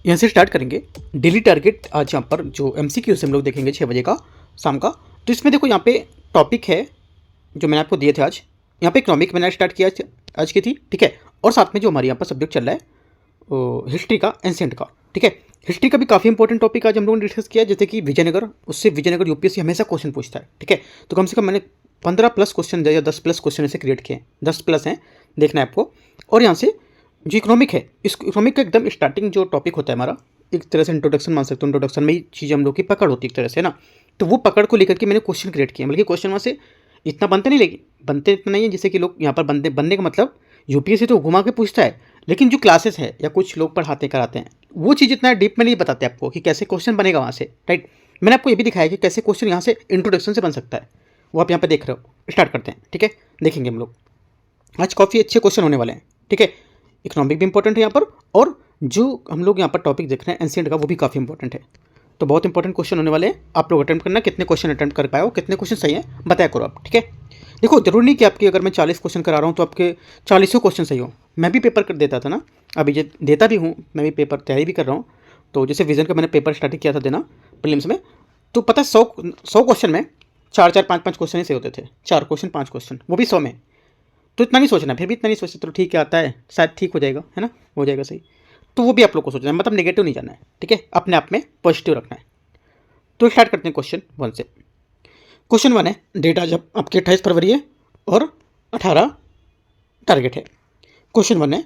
यहाँ से स्टार्ट करेंगे डेली टारगेट। आज यहाँ पर जो MCQ से हम लोग देखेंगे 6 बजे का शाम का। तो इसमें देखो यहाँ पे टॉपिक है जो मैंने आपको दिए थे आज। यहाँ पे इकोनॉमिक मैंने स्टार्ट किया आज की थी, ठीक है। और साथ में जो हमारे यहाँ पर सब्जेक्ट चल रहा है हिस्ट्री का, एंशिएंट का, ठीक है। हिस्ट्री का भी काफ़ी इंपॉर्टेंट टॉपिक आज हम लोगों ने डिस्कस किया, जैसे कि विजयनगर। उससे विजयनगर UPSC हमेशा क्वेश्चन पूछता है, ठीक है। तो कम से कम मैंने 15+ क्वेश्चन या 10+ क्वेश्चन ऐसे क्रिएट किए हैं, 10+ हैं, देखना है आपको। और यहाँ से जो इकोनॉमिक है, इस इकोनॉमिक का एकदम स्टार्टिंग जो टॉपिक होता है हमारा, एक तरह से इंट्रोडक्शन मान सकते हो। इंट्रोडक्शन में ही चीज़ हम लोग की पकड़ होती है एक तरह से ना। तो वो पकड़ को लेकर के मैंने क्वेश्चन क्रिएट किया। बल्कि क्वेश्चन वहाँ से इतना बनते नहीं, लेकिन बनते इतना नहीं है जैसे कि लोग यहाँ पर बनने का मतलब UPSC तो घुमा के पूछता है, लेकिन जो क्लासेस है या कुछ लोग पढ़ाते कराते हैं वो चीज़ इतना डीप में नहीं बताते आपको कि कैसे क्वेश्चन बनेगा वहाँ से, राइट। मैंने आपको ये भी दिखाया कि कैसे क्वेश्चन यहाँ से इंट्रोडक्शन से बन सकता है, वो आप यहाँ पर देख रहे हो। स्टार्ट करते हैं, ठीक है। देखेंगे हम लोग आज काफ़ी अच्छे क्वेश्चन होने वाले हैं, ठीक है। इकोनॉमिक भी इंपॉर्टेंट है यहाँ पर, और जो हम लोग यहाँ पर टॉपिक देख रहे हैं एंशिएंट का, वो भी काफ़ी इंपॉर्टेंट है। तो बहुत इंपॉर्टेंट क्वेश्चन होने वाले हैं। आप लोग अटेम्प्ट करना, कितने क्वेश्चन अटेम्प्ट कर पाए हो, कितने क्वेश्चन सही है बताया करो आप, ठीक है। देखो जरूरी नहीं कि आपकी अगर मैं 40 क्वेश्चन करा रहा हूँ तो आपके 40 क्वेश्चन सही हो। मैं भी पेपर कर देता था ना, अभी जो देता भी हूँ, मैं भी पेपर तैयारी भी कर रहा हूँ। तो जैसे विजन का मैंने पेपर स्टार्ट किया था देना प्रीलिम्स में, तो पता 100 क्वेश्चन में 4 5 क्वेश्चन ही सही होते थे। 4 क्वेश्चन 5 क्वेश्चन, वो भी 100 में। तो इतना नहीं सोचना, फिर भी इतना नहीं सोचते तो ठीक है आता है, शायद ठीक हो जाएगा, है ना, हो जाएगा सही। तो वो भी आप लोग को सोचना है, मतलब नेगेटिव नहीं जाना है, ठीक है। अपने आप में पॉजिटिव रखना है। तो स्टार्ट करते हैं क्वेश्चन 1 से। क्वेश्चन 1 है, डेट आज आपकी 28 फरवरी है और 18 टारगेट है। क्वेश्चन 1 है,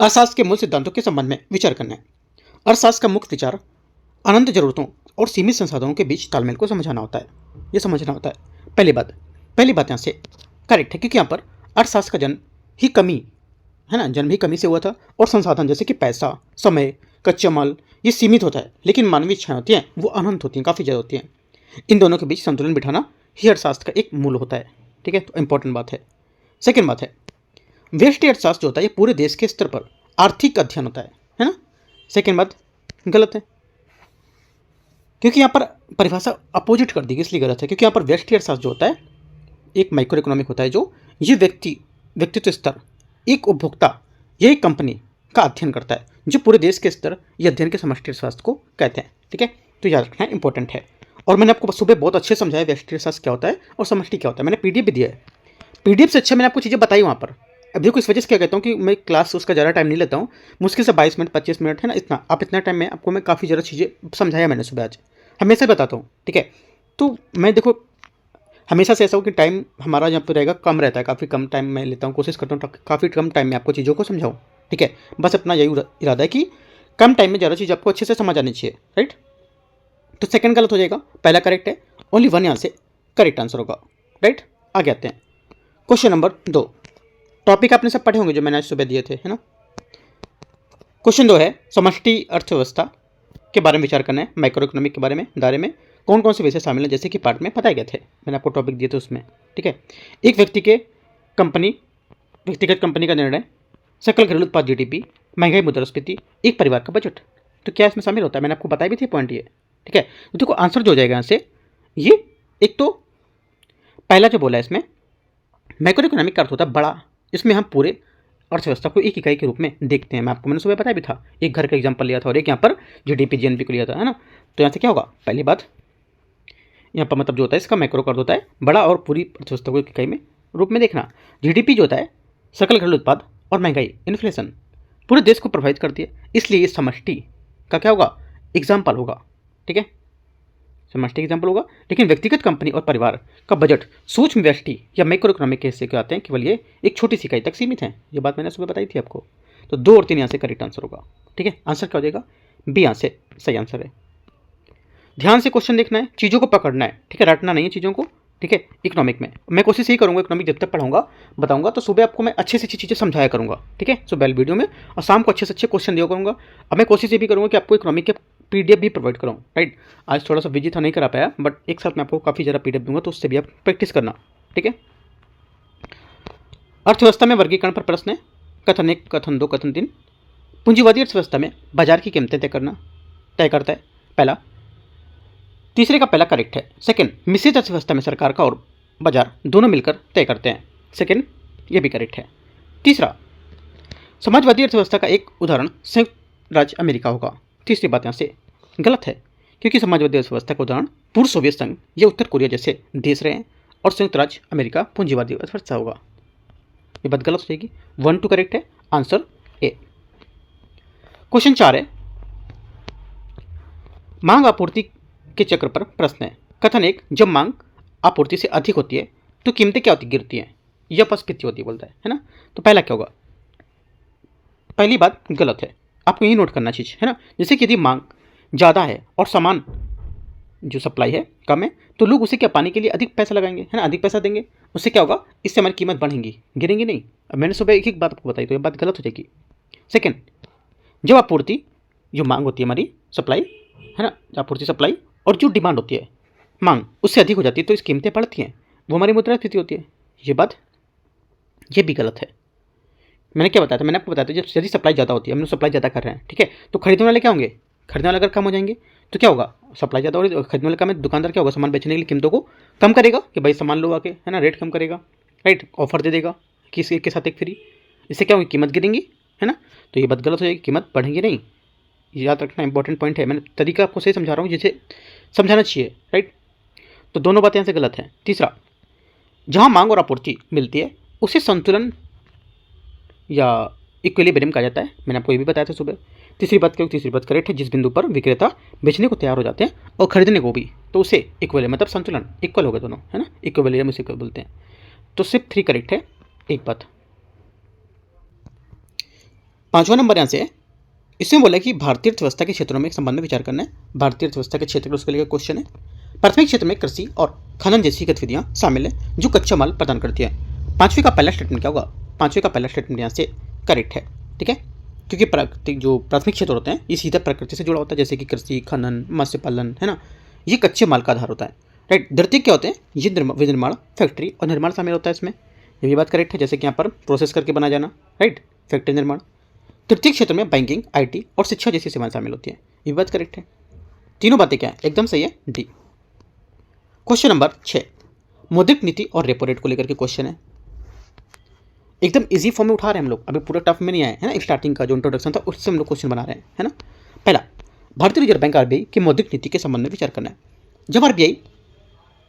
अर्थशास्त्र के मूल सिद्धांतों के संबंध में विचार करना है। अर्थशास्त्र का मुख्य विचार अनंत जरूरतों और सीमित संसाधनों के बीच तालमेल को समझाना होता है, ये समझना होता है। पहली बात यहाँ से करेक्ट है, क्योंकि यहाँ पर अर्थशास्त्र का जन्म ही कमी है ना, जन्म ही कमी से हुआ था। और संसाधन जैसे कि पैसा, समय, कच्चा माल, ये सीमित होता है, लेकिन मानवीय इच्छाएं होती हैं वो अनंत होती हैं, काफ़ी ज़्यादा होती हैं। इन दोनों के बीच संतुलन बिठाना ही अर्थशास्त्र का एक मूल होता है, ठीक है। तो इंपॉर्टेंट बात है। सेकेंड बात है, व्यष्टि अर्थशास्त्र जो होता है ये पूरे देश के स्तर पर आर्थिक अध्ययन होता है ना। सेकेंड बात गलत है, क्योंकि यहाँ पर परिभाषा अपोजिट कर दी गई, इसलिए गलत है। क्योंकि यहाँ पर व्यष्टि अर्थशास्त्र जो होता है एक माइक्रो इकोनॉमिक होता है, जो ये व्यक्तित्व स्तर, एक उपभोक्ता या एक कंपनी का अध्ययन करता है, जो पूरे देश के स्तर ये अध्ययन के समष्टि अर्थशास्त्र को कहते हैं, ठीक है। तो याद रखना इंपॉर्टेंट है। और मैंने आपको सुबह बहुत अच्छे समझाया व्यष्टि अर्थशास्त्र क्या होता है और समष्टि क्या होता है। मैंने PDF भी दिया है, PDF से अच्छा मैंने आपको चीज़ें बताई वहाँ पर। अब देखो इस वजह से क्या कहता हूँ कि मैं क्लास उसका ज़्यादा टाइम नहीं लेता हूँ, मुश्किल से 22 मिनट 25 मिनट है ना, इतना। आप इतना टाइम में आपको मैं काफ़ी ज़्यादा चीज़ें समझाया मैंने सुबह आज, हमेशा बताता हूँ, ठीक है। तो मैं देखो हमेशा से ऐसा हो कि टाइम हमारा यहाँ पर रहेगा कम रहता है, काफ़ी कम टाइम मैं लेता हूँ, कोशिश करता हूँ काफ़ी कम टाइम में आपको चीज़ों को समझाऊँ, ठीक है। बस अपना यही इरादा है कि कम टाइम में ज़्यादा चीज़ आपको अच्छे से समझ आनी चाहिए, राइट। तो सेकंड गलत हो जाएगा, पहला करेक्ट है। ओनली 1 यहाँ से करेक्ट आंसर होगा, राइट। आगे आते हैं क्वेश्चन नंबर 2। टॉपिक आपने सब पढ़े होंगे जो मैंने आज सुबह दिए थे, है ना। क्वेश्चन 2 है, समष्टि अर्थव्यवस्था के बारे में विचार करना है। माइक्रो इकोनॉमिक के बारे में दायरे में कौन कौन से विषय शामिल हैं, जैसे कि पार्ट में बताए गए थे, मैंने आपको टॉपिक दिए थे उसमें, ठीक है। एक व्यक्तिगत कंपनी का निर्णय, सकल घरेलू उत्पाद GDP, महंगाई मुद्रास्फीति, एक परिवार का बजट। तो क्या इसमें शामिल होता है, मैंने आपको बताई भी थी पॉइंट ये, ठीक है। तो देखो आंसर जो हो जाएगा यहाँ से, ये एक तो पहला जो बोला है इसमें मैक्रो इकोनॉमिक का अर्थ होता है बड़ा। इसमें हम पूरे अर्थव्यवस्था को एक इकाई के रूप में देखते हैं। मैंने सुबह बताया भी था, एक घर का एग्जांपल लिया था और एक यहाँ पर GDP GNP को लिया था, है ना। तो यहाँ से क्या होगा, पहली बात यहाँ पर मतलब जो होता है इसका मैक्रो का अर्थ होता है बड़ा और पूरी अर्थव्यवस्था को एक इकाई में रूप में देखना। GDP जो होता है सकल घरेलू उत्पाद, और महंगाई इन्फ्लेशन पूरे देश को प्रभावित करती है, इसलिए ये समष्टि का क्या होगा, एग्जाम्पल होगा, ठीक है। समष्टि एग्जाम्पल होगा। लेकिन व्यक्तिगत कंपनी और परिवार का बजट सूक्ष्म व्यष्टि या मैक्रो इकोनॉमिक के हिस्से के आते हैं, केवल ये एक छोटी सी इकाई तक सीमित है। ये बात मैंने सुबह बताई थी आपको। तो 2 और 3 यहाँ से करेक्ट आंसर होगा, ठीक है। आंसर क्या हो जाएगा, B यहाँ से सही आंसर है। ध्यान से क्वेश्चन देखना है, चीज़ों को पकड़ना है, ठीक है, रटना नहीं है चीज़ों को, ठीक है। इकोनॉमिक में मैं कोशिश यही करूँगा, इकोनॉमिक जब तक पढ़ाऊंगा बताऊंगा तो सुबह आपको मैं अच्छे से अच्छी चीज़ें समझाया करूँगा, ठीक है, सुबह वीडियो में, और शाम को अच्छे से अच्छे क्वेश्चन दिया करूँगा। अब मैं कोशिश ये भी करूँगा कि आपको इकोनॉमिक के PDF भी प्रोवाइड कराऊँ, राइट। आज थोड़ा सा बिजी था, नहीं करा पाया, बट एक साथ मैं आपको काफ़ी ज़्यादा PDF दूंगा, तो उससे भी आप प्रैक्टिस करना, ठीक है। अर्थव्यवस्था में वर्गीकरण पर प्रश्न है, कथन 1, कथन 2, कथन 3। पूंजीवादी अर्थव्यवस्था में बाजार की कीमतें तय करता है, पहला। तीसरे का पहला करेक्ट है। सेकंड, मिश्रित अर्थव्यवस्था में सरकार का और बाजार दोनों मिलकर तय करते हैं, सेकंड ये भी करेक्ट है। तीसरा, समाजवादी अर्थव्यवस्था का एक उदाहरण संयुक्त राज्य अमेरिका होगा। तीसरी बात यहाँ से गलत है, क्योंकि समाजवादी अर्थव्यवस्था का उदाहरण पूर्व सोवियत संघ या उत्तर कोरिया जैसे देश रहे हैं और संयुक्त राज्य अमेरिका पूंजीवादी अर्थव्यवस्था होगा। ये बात गलत हो जाएगी। 1 2 करेक्ट है, आंसर ए। क्वेश्चन 4 है, मांग आपूर्ति के चक्र पर प्रश्न है। कथन 1, जब मांग आपूर्ति से अधिक होती है तो कीमतें क्या होती गिरती हैं या अपस्फीति होती है, बोलता है ना। तो पहला क्या होगा, पहली बात गलत है, आपको यही नोट करना चीज है ना। जैसे कि यदि मांग ज़्यादा है और सामान जो सप्लाई है कम है तो लोग उसे क्या पाने के लिए अधिक पैसा लगाएंगे, है ना, अधिक पैसा देंगे। उससे क्या होगा, इससे हमारी कीमत बढ़ेंगी, गिरेंगी नहीं। अब मैंने सुबह एक बात आपको बताई तो ये बात गलत हो जाएगी। सेकेंड, जब आपूर्ति जो मांग होती है हमारी सप्लाई, है ना, आपूर्ति सप्लाई और जो डिमांड होती है मांग उससे अधिक हो जाती है तो इस कीमतें बढ़ती हैं, वो हमारी मुद्रास्फीति होती है। ये भी गलत है। मैंने क्या बताया था, मैंने आपको बताया था जब यदि सप्लाई ज़्यादा होती है, हम लोग सप्लाई ज़्यादा कर रहे हैं, ठीक है, तो खरीदने वाले क्या होंगे, खरीदने वाले अगर कम हो जाएंगे तो क्या होगा, सप्लाई ज़्यादा हो रही है, खरीदने वाले कम है, दुकानदार क्या होगा, सामान बेचने के लिए कीमतों को कम करेगा कि भाई सामान लो आके, है ना, रेट कम करेगा, राइट, ऑफर दे देगा कि इसके के साथ एक फ्री। इससे क्या होगी, कीमत गिरेंगी, है ना। तो ये बात गलत हो जाएगी, कीमत बढ़ेंगी नहीं। याद रखना इंपॉर्टेंट पॉइंट है, मैंने तरीका आपको सही समझा रहा हूँ जिसे समझाना चाहिए, राइट। तो दोनों बातें यहाँ से गलत हैं। तीसरा, जहाँ मांग और आपूर्ति मिलती है उसे संतुलन या इक्विलिब्रियम कहा जाता है, मैंने आपको ये भी बताया था सुबह। तीसरी बात करेक्ट है, जिस बिंदु पर विक्रेता बेचने को तैयार हो जाते हैं और खरीदने को भी, तो उसे इक्विलिब्रियम मतलब संतुलन, इक्वल हो गए दोनों, है ना, इक्विलिब्रियम उसे बोलते हैं। तो सिर्फ 3 करेक्ट है, एक बात। 5वां नंबर यहाँ से इसमें बोला कि भारतीय अर्थव्यवस्था के क्षेत्रों में एक संबंध में विचार करना है। भारतीय अर्थव्यवस्था के क्षेत्र उसके लिए क्वेश्चन है। प्राथमिक क्षेत्र में कृषि और खनन जैसी गतिविधियां शामिल है जो कच्चा माल प्रदान करती है। 5वें का पहला स्टेटमेंट क्या होगा, 5वें का पहला स्टेटमेंट यहाँ से करेक्ट है, ठीक है, क्योंकि प्राकृतिक जो प्राथमिक क्षेत्र होते हैं ये सीधा प्रकृति से जुड़ा होता है, जैसे कि कृषि, खनन, मत्स्य पालन, है ना, ये कच्चे माल का आधार होता है, राइट। द्वितीय क्या होते हैं, ये विनिर्माण, फैक्ट्री और निर्माण शामिल होता है इसमें, ये भी बात करेक्ट है, जैसे कि यहाँ पर प्रोसेस करके बना जाना, राइट, फैक्ट्री निर्माण। तृतीय क्षेत्र में बैंकिंग, IT और शिक्षा जैसी सेवाएं शामिल होती हैं, ये बात करेक्ट है। तीनों बातें क्या है, एकदम सही है, डी। क्वेश्चन नंबर 6, मौद्रिक नीति और रेपो रेट को लेकर के क्वेश्चन है। एकदम इजी फॉर्म में उठा रहे हैं हम लोग, अभी पूरा टफ में नहीं आए, है ना। स्टार्टिंग का जो इंट्रोडक्शन था उससे हम लोग क्वेश्चन बना रहे हैं, है ना। पहला, भारतीय रिजर्व बैंक RBI की मौद्रिक नीति के संबंध में विचार करना है। जब RBI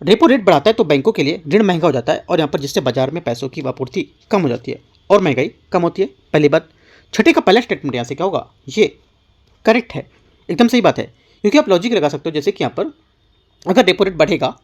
रेपो रेट बढ़ाता है तो बैंकों के लिए ऋण महंगा हो जाता है और यहाँ पर जिससे बाजार में पैसों की आपूर्ति कम हो जाती है और महंगाई कम होती है, पहली बात। छठे का पहला स्टेटमेंट यहाँ से क्या होगा, ये करेक्ट है, एकदम सही बात है, क्योंकि आप लॉजिक लगा सकते हो, जैसे कि यहाँ पर अगर रेपो रेट बढ़ेगा,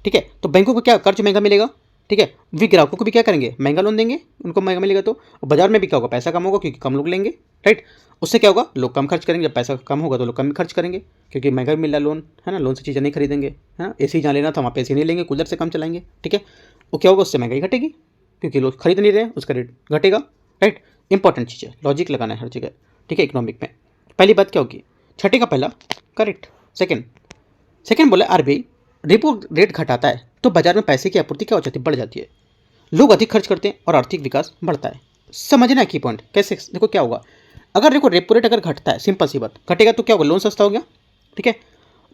ठीक है, तो बैंकों को क्या कर्ज महंगा मिलेगा, ठीक है, वे ग्राहकों को भी क्या करेंगे, महंगा लोन देंगे, उनको महंगा मिलेगा तो बाजार में भी क्या होगा, पैसा कम होगा क्योंकि कम लोग लेंगे, राइट। उससे क्या होगा, लोग कम खर्च करेंगे, जब पैसा कम होगा तो लोग कम खर्च करेंगे क्योंकि महंगा भी मिल रहा है लोन, है ना, लोन से चीज़ें नहीं खरीदेंगे, है ना। AC जहाँ लेना था वहाँ पे AC नहीं लेंगे, कूलर से कम चलाएंगे, ठीक है, वो क्या होगा, उससे महंगाई घटेगी क्योंकि लोग खरीद नहीं रहे हैं, उसका रेट घटेगा, राइट। इंपॉर्टेंट चीज़ है, लॉजिक लगाना है हर जगह, ठीक है, इकोनॉमिक में। पहली बात क्या होगी, छठे का पहला करेक्ट। सेकेंड बोला RBI रेपो रेट घटाता है तो बाजार में पैसे की आपूर्ति क्या हो जाती है, बढ़ जाती है, लोग अधिक खर्च करते हैं और आर्थिक विकास बढ़ता है। समझना की पॉइंट कैसे, देखो क्या होगा, अगर देखो रेपो रेट अगर घटता है, सिंपल सी बात, घटेगा तो क्या होगा, लोन सस्ता हो गया, ठीक है,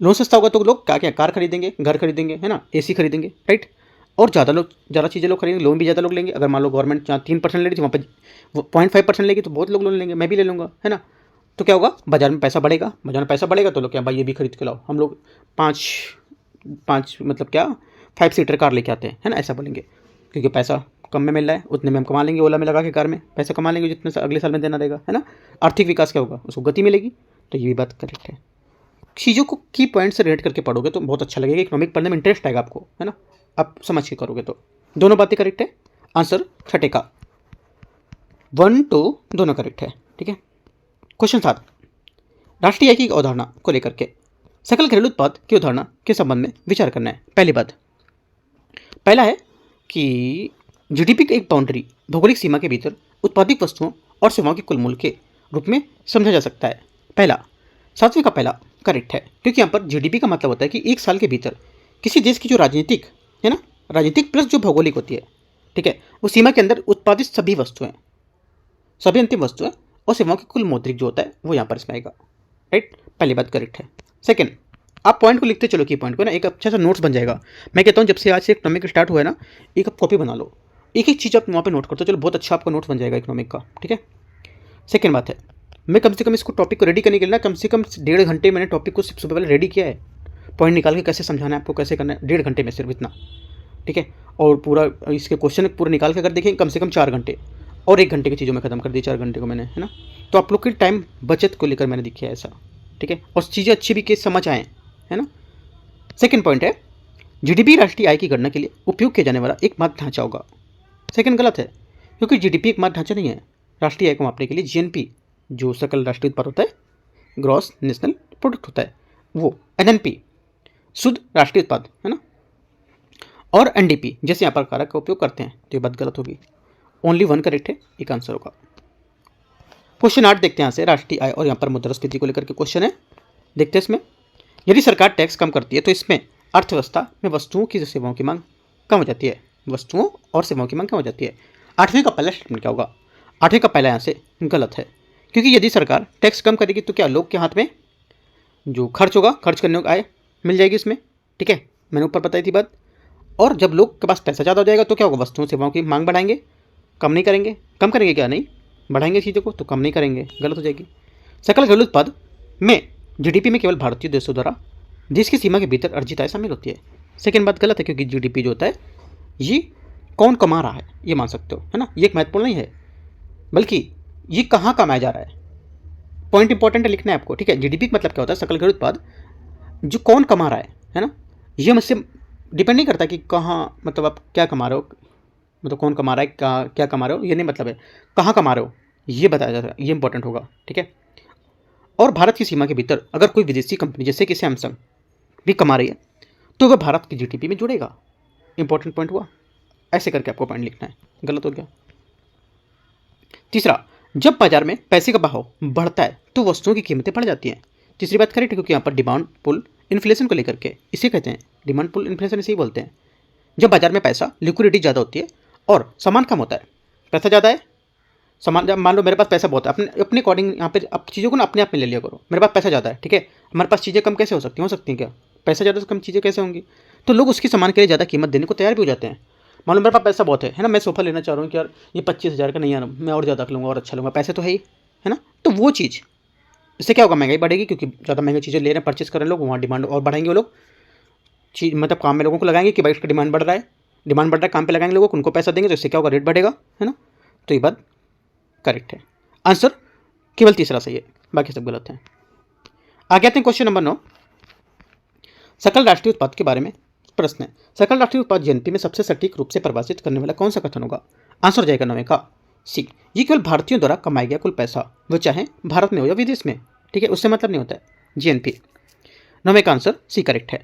लोन सस्ता होगा तो लोग क्या क्या कार खरीदेंगे, घर खरीदेंगे, है ना, AC खरीदेंगे, राइट, और ज़्यादा चीज़ें लोग खरीदेंगे, लोन भी ज़्यादा लोग लेंगे। अगर मान लो गवर्नमेंट जहाँ 3% ले रही थी वहाँ पर 0.5% लेगी तो बहुत लोग लोन लेंगे, मैं भी ले लूँगा, है ना। तो क्या होगा, बाजार में पैसा बढ़ेगा, बाजार में पैसा बढ़ेगा तो लोग क्या, भाई ये भी खरीद के लाओ, हम लोग पाँच मतलब क्या 5 सीटर कार लेके आते हैं, है ना, ऐसा बोलेंगे क्योंकि पैसा कम में मिल रहा है, उतने में हम कमा लेंगे, ओला में लगा के कार में पैसा कमा लेंगे जितने से अगले साल में देना रहेगा, है ना। आर्थिक विकास क्या होगा, उसको गति मिलेगी, तो ये भी बात करेक्ट है। चीज़ों को की पॉइंट से रेट करके पढ़ोगे तो बहुत अच्छा लगेगा, इकोनॉमिक पढ़ने में इंटरेस्ट आएगा आपको, है ना, आप समझ के करोगे तो। दोनों बातें करेक्ट है, आंसर छठे का 1 2 दोनों करेक्ट है, ठीक है। क्वेश्चन 7, राष्ट्रीय आय की अवधारणा को लेकर के सकल घरेलू उत्पाद की अवधारणा के संबंध में विचार करना है। पहली बात, पहला है कि GDP की एक बाउंड्री भौगोलिक सीमा के भीतर उत्पादित वस्तुओं और सेवाओं के कुल मूल्य के रूप में समझा जा सकता है। पहला, 7वें का पहला करेक्ट है, क्योंकि यहाँ पर GDP का मतलब होता है कि एक साल के भीतर किसी देश की जो राजनीतिक है ना, राजनीतिक प्लस जो भौगोलिक होती है, ठीक है, उस सीमा के अंदर उत्पादित सभी वस्तुएं, सभी अंतिम वस्तुएं और सेवाओं के कुल मौद्रिक जो होता है वो यहाँ पर इसमें आएगा, राइट। पहली बात करेक्ट है। सेकंड, आप पॉइंट को लिखते चलो, की पॉइंट को ना, एक अच्छा सा नोट्स बन जाएगा। मैं कहता हूँ जब से आज से इकोनॉमिक स्टार्ट हुआ है ना, एक आप कॉपी बना लो, एक एक चीज़ आप वहाँ पे नोट करते हो, चलो बहुत अच्छा आपका नोट्स बन जाएगा इकोनॉमिक का, ठीक है। सेकंड बात है, मैं कम से कम इसको टॉपिक को रेडी करने के लिए ना कम से कम 1.5 घंटे मैंने टॉपिक को सबसे पहले रेडी किया है, पॉइंट निकाल के कैसे समझाना है आपको, कैसे करना है, 1.5 घंटे में सिर्फ इतना, ठीक है। और पूरा इसके क्वेश्चन पूरा निकाल के अगर देखें कम से कम 4 घंटे, और 1 घंटे की चीज़ों में ख़त्म कर दी 4 घंटे को मैंने, है ना। तो आप लोग की टाइम बचत को लेकर मैंने दिखाया ऐसा, ठीक है, और चीज़ें अच्छी भी के समझ आएँ, है ना। सेकेंड पॉइंट है जीडीपी राष्ट्रीय आय की गणना के लिए उपयोग किया जाने वाला एकमात्र ढांचा होगा। सेकेंड गलत है, क्योंकि जीडीपी एकमात्र ढांचा नहीं है। राष्ट्रीय आय को मापने के लिए जीएनपी जो सकल राष्ट्रीय उत्पाद होता है, ग्रॉस नेशनल प्रोडक्ट होता है, वो एनएनपी शुद्ध राष्ट्रीय उत्पाद, है ना, और एनडीपी जैसे यहाँ पर कारक का उपयोग करते हैं, तो ये बात गलत होगी। ओनली वन करेक्ट है, एक आंसर होगा। क्वेश्चन 8 देखते हैं यहाँ से, राष्ट्रीय आय और यहाँ पर मुद्रास्फीति को लेकर के क्वेश्चन है, देखते हैं इसमें। यदि सरकार टैक्स कम करती है तो इसमें अर्थव्यवस्था में वस्तुओं की सेवाओं की मांग कम हो जाती है, वस्तुओं और सेवाओं की मांग कम हो जाती है। 8वें का पहला स्टेटमेंट क्या होगा? 8वें का पहला यहाँ से गलत है, क्योंकि यदि सरकार टैक्स कम करेगी तो क्या लोग के हाथ में जो खर्च होगा, खर्च करने को आय मिल जाएगी इसमें, ठीक है, मैंने ऊपर बताई थी बात। और जब लोग के पास पैसा ज़्यादा हो जाएगा तो क्या होगा, वस्तुओं सेवाओं की मांग बढ़ाएंगे, कम नहीं करेंगे। कम करेंगे क्या? नहीं, बढ़ाएंगे चीज़ों को, तो कम नहीं करेंगे, गलत हो जाएगी। सकल घरेलू उत्पाद में जीडीपी में केवल भारतीय देशों द्वारा देश की सीमा के भीतर अर्जित आय शामिल होती है। सेकेंड बात गलत है, क्योंकि जीडीपी जो होता है ये कौन कमा रहा है ये मान सकते हो, है ना, ये एक महत्वपूर्ण नहीं है, बल्कि ये कहाँ कमाया जा रहा है, पॉइंट इंपॉर्टेंट है, लिखना है आपको, ठीक है। जीडीपी का मतलब क्या होता है? सकल घरेलू उत्पाद, जो कौन कमा रहा है ना, ये मुझसे डिपेंड नहीं करता कि कहाँ, मतलब आप क्या कमा रहे हो, मतलब कौन कमा रहा है, क्या कमा रहे हो, ये नहीं मतलब है, कहाँ कमा रहे हो ये बताया जाता है, ये इंपॉर्टेंट होगा, ठीक है। और भारत की सीमा के भीतर अगर कोई विदेशी कंपनी जैसे कि सैमसंग भी कमा रही है तो वह भारत की जीडीपी में जुड़ेगा, इंपॉर्टेंट पॉइंट हुआ। ऐसे करके आपको पॉइंट लिखना है, गलत हो गया। तीसरा, जब बाजार में पैसे का भाव बढ़ता है तो वस्तुओं की कीमतें बढ़ जाती हैं। तीसरी बात करेक्ट है, क्योंकि यहाँ पर डिमांड पुल इन्फ्लेशन को लेकर के इसे कहते हैं, डिमांड पुल इन्फ्लेशन इसे ही बोलते हैं। जब बाजार में पैसा लिक्विडिटी ज़्यादा होती है और सामान कम होता है, पैसा ज़्यादा है, सामान, जब मान लो मेरे पास पैसा बहुत है, अपने अकॉर्डिंग यहाँ पे आप चीज़ों को ना अपने आप में ले लिया करो। मेरे पास पैसा ज़्यादा है, ठीक है, हमारे पास चीज़ें कम कैसे हो सकती हैं क्या? पैसा ज़्यादा से कम चीज़ें कैसे होंगी? तो लोग उसकी सामान के लिए ज़्यादा कीमत देने को तैयार भी हो जाते हैं। मान लो मेरे पास पैसा बहुत है ना, मैं सोफ़ा लेना चाह रहा हूँ कि यार ये 25,000 का नहीं यार, मैं और ज़्यादा लूँगा और अच्छा लूँगा, पैसे तो है ही, है ना। तो वो चीज़, इससे क्या होगा, महंगाई बढ़ेगी, क्योंकि ज़्यादा महंगी चीज़ें ले रहे हैं, परचेस कर रहे हैं लोग, वहाँ डिमांड और बढ़ाएंगे वो लोग, चीज़ मतलब काम में लोगों को लगाएंगे कि भाई इसका डिमांड बढ़ रहा है, काम पे लगाएंगे लोगों को, उनको पैसा देंगे, तो इससे क्या होगा, रेट बढ़ेगा, है ना। तो ये बात करेक्ट है, आंसर केवल तीसरा सही है, बाकी सब गलत है। आगे आते हैं क्वेश्चन नंबर 9, सकल राष्ट्रीय उत्पाद के बारे में प्रश्न है। सकल राष्ट्रीय उत्पाद जीएनपी में सबसे सटीक रूप से परिभाषित करने वाला कौन सा कथन होगा? आंसर हो जाएगा 9वें का सी। ये केवल भारतीयों द्वारा कमाया गया कुल पैसा, वो चाहे भारत में हो या विदेश में, ठीक है, उससे मतलब नहीं होता है जीएनपी। 9वें का आंसर सी करेक्ट है।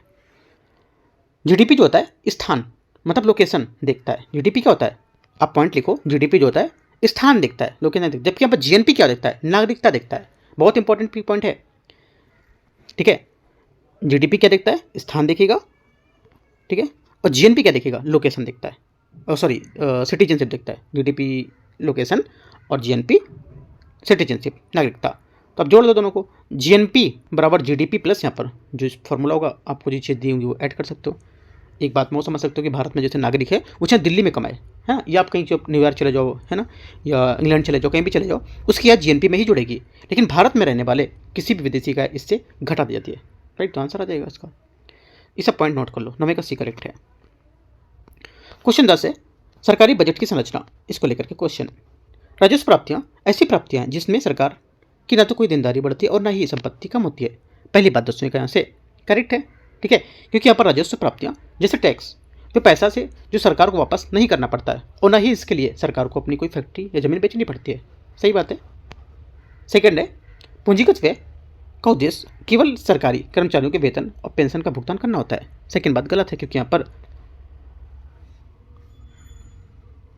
जीडीपी जो होता है स्थान मतलब लोकेशन देखता है। जीडीपी क्या होता है, आप पॉइंट लिखो, जीडीपी जो होता है स्थान देखता है, लोकेशन देखता है, जबकि यहाँ पर जीएनपी क्या देखता है, नागरिकता देखता है। बहुत इंपॉर्टेंट पॉइंट है, ठीक है। जीडीपी क्या देखता है, स्थान देखेगा, ठीक है, और जीएनपी क्या देखेगा, लोकेशन देखता है, और सॉरी सिटीजनशिप देखता है। जीडीपी लोकेशन और जीएनपी सिटीजनशिप नागरिकता। तो आप जोड़ दो दोनों को, जीएनपी बराबर जीडीपी प्लस यहाँ पर जो फॉर्मूला होगा आपको जो चीज़ दी होंगी वो ऐड कर सकते हो। एक बात में वो समझ सकते हो कि भारत में जैसे नागरिक है वो चाहे दिल्ली में कमाए, है ना, या आप कहीं न्यूयॉर्क चले जाओ, है ना, या इंग्लैंड चले जाओ, कहीं भी चले जाओ, उसकी याद जीएनपी में ही जुड़ेगी। लेकिन भारत में रहने वाले किसी भी विदेशी का इससे घटा दी जाती है, राइट। तो आंसर आ जाएगा इसका, ये सब पॉइंट नोट कर लो, 9वें का सी करेक्ट है। क्वेश्चन 10 है, सरकारी बजट की संरचना, इसको लेकर के क्वेश्चन। राजस्व प्राप्तियाँ ऐसी प्राप्तियाँ जिसमें सरकार की ना तो कोई देनदारी बढ़ती है और ना ही संपत्ति कम होती है। पहली बात 10वें का यहाँ से करेक्ट है, ठीक है, क्योंकि यहाँ पर राजस्व प्राप्तियाँ जैसे टैक्स, जो पैसा से जो सरकार को वापस नहीं करना पड़ता है, और ना ही इसके लिए सरकार को अपनी कोई फैक्ट्री या ज़मीन बेचनी पड़ती है, सही बात है। सेकेंड है, पूंजीगत व्यय का उद्देश्य केवल सरकारी कर्मचारियों के वेतन और पेंशन का भुगतान करना होता है। सेकेंड बात गलत है, क्योंकि यहाँ पर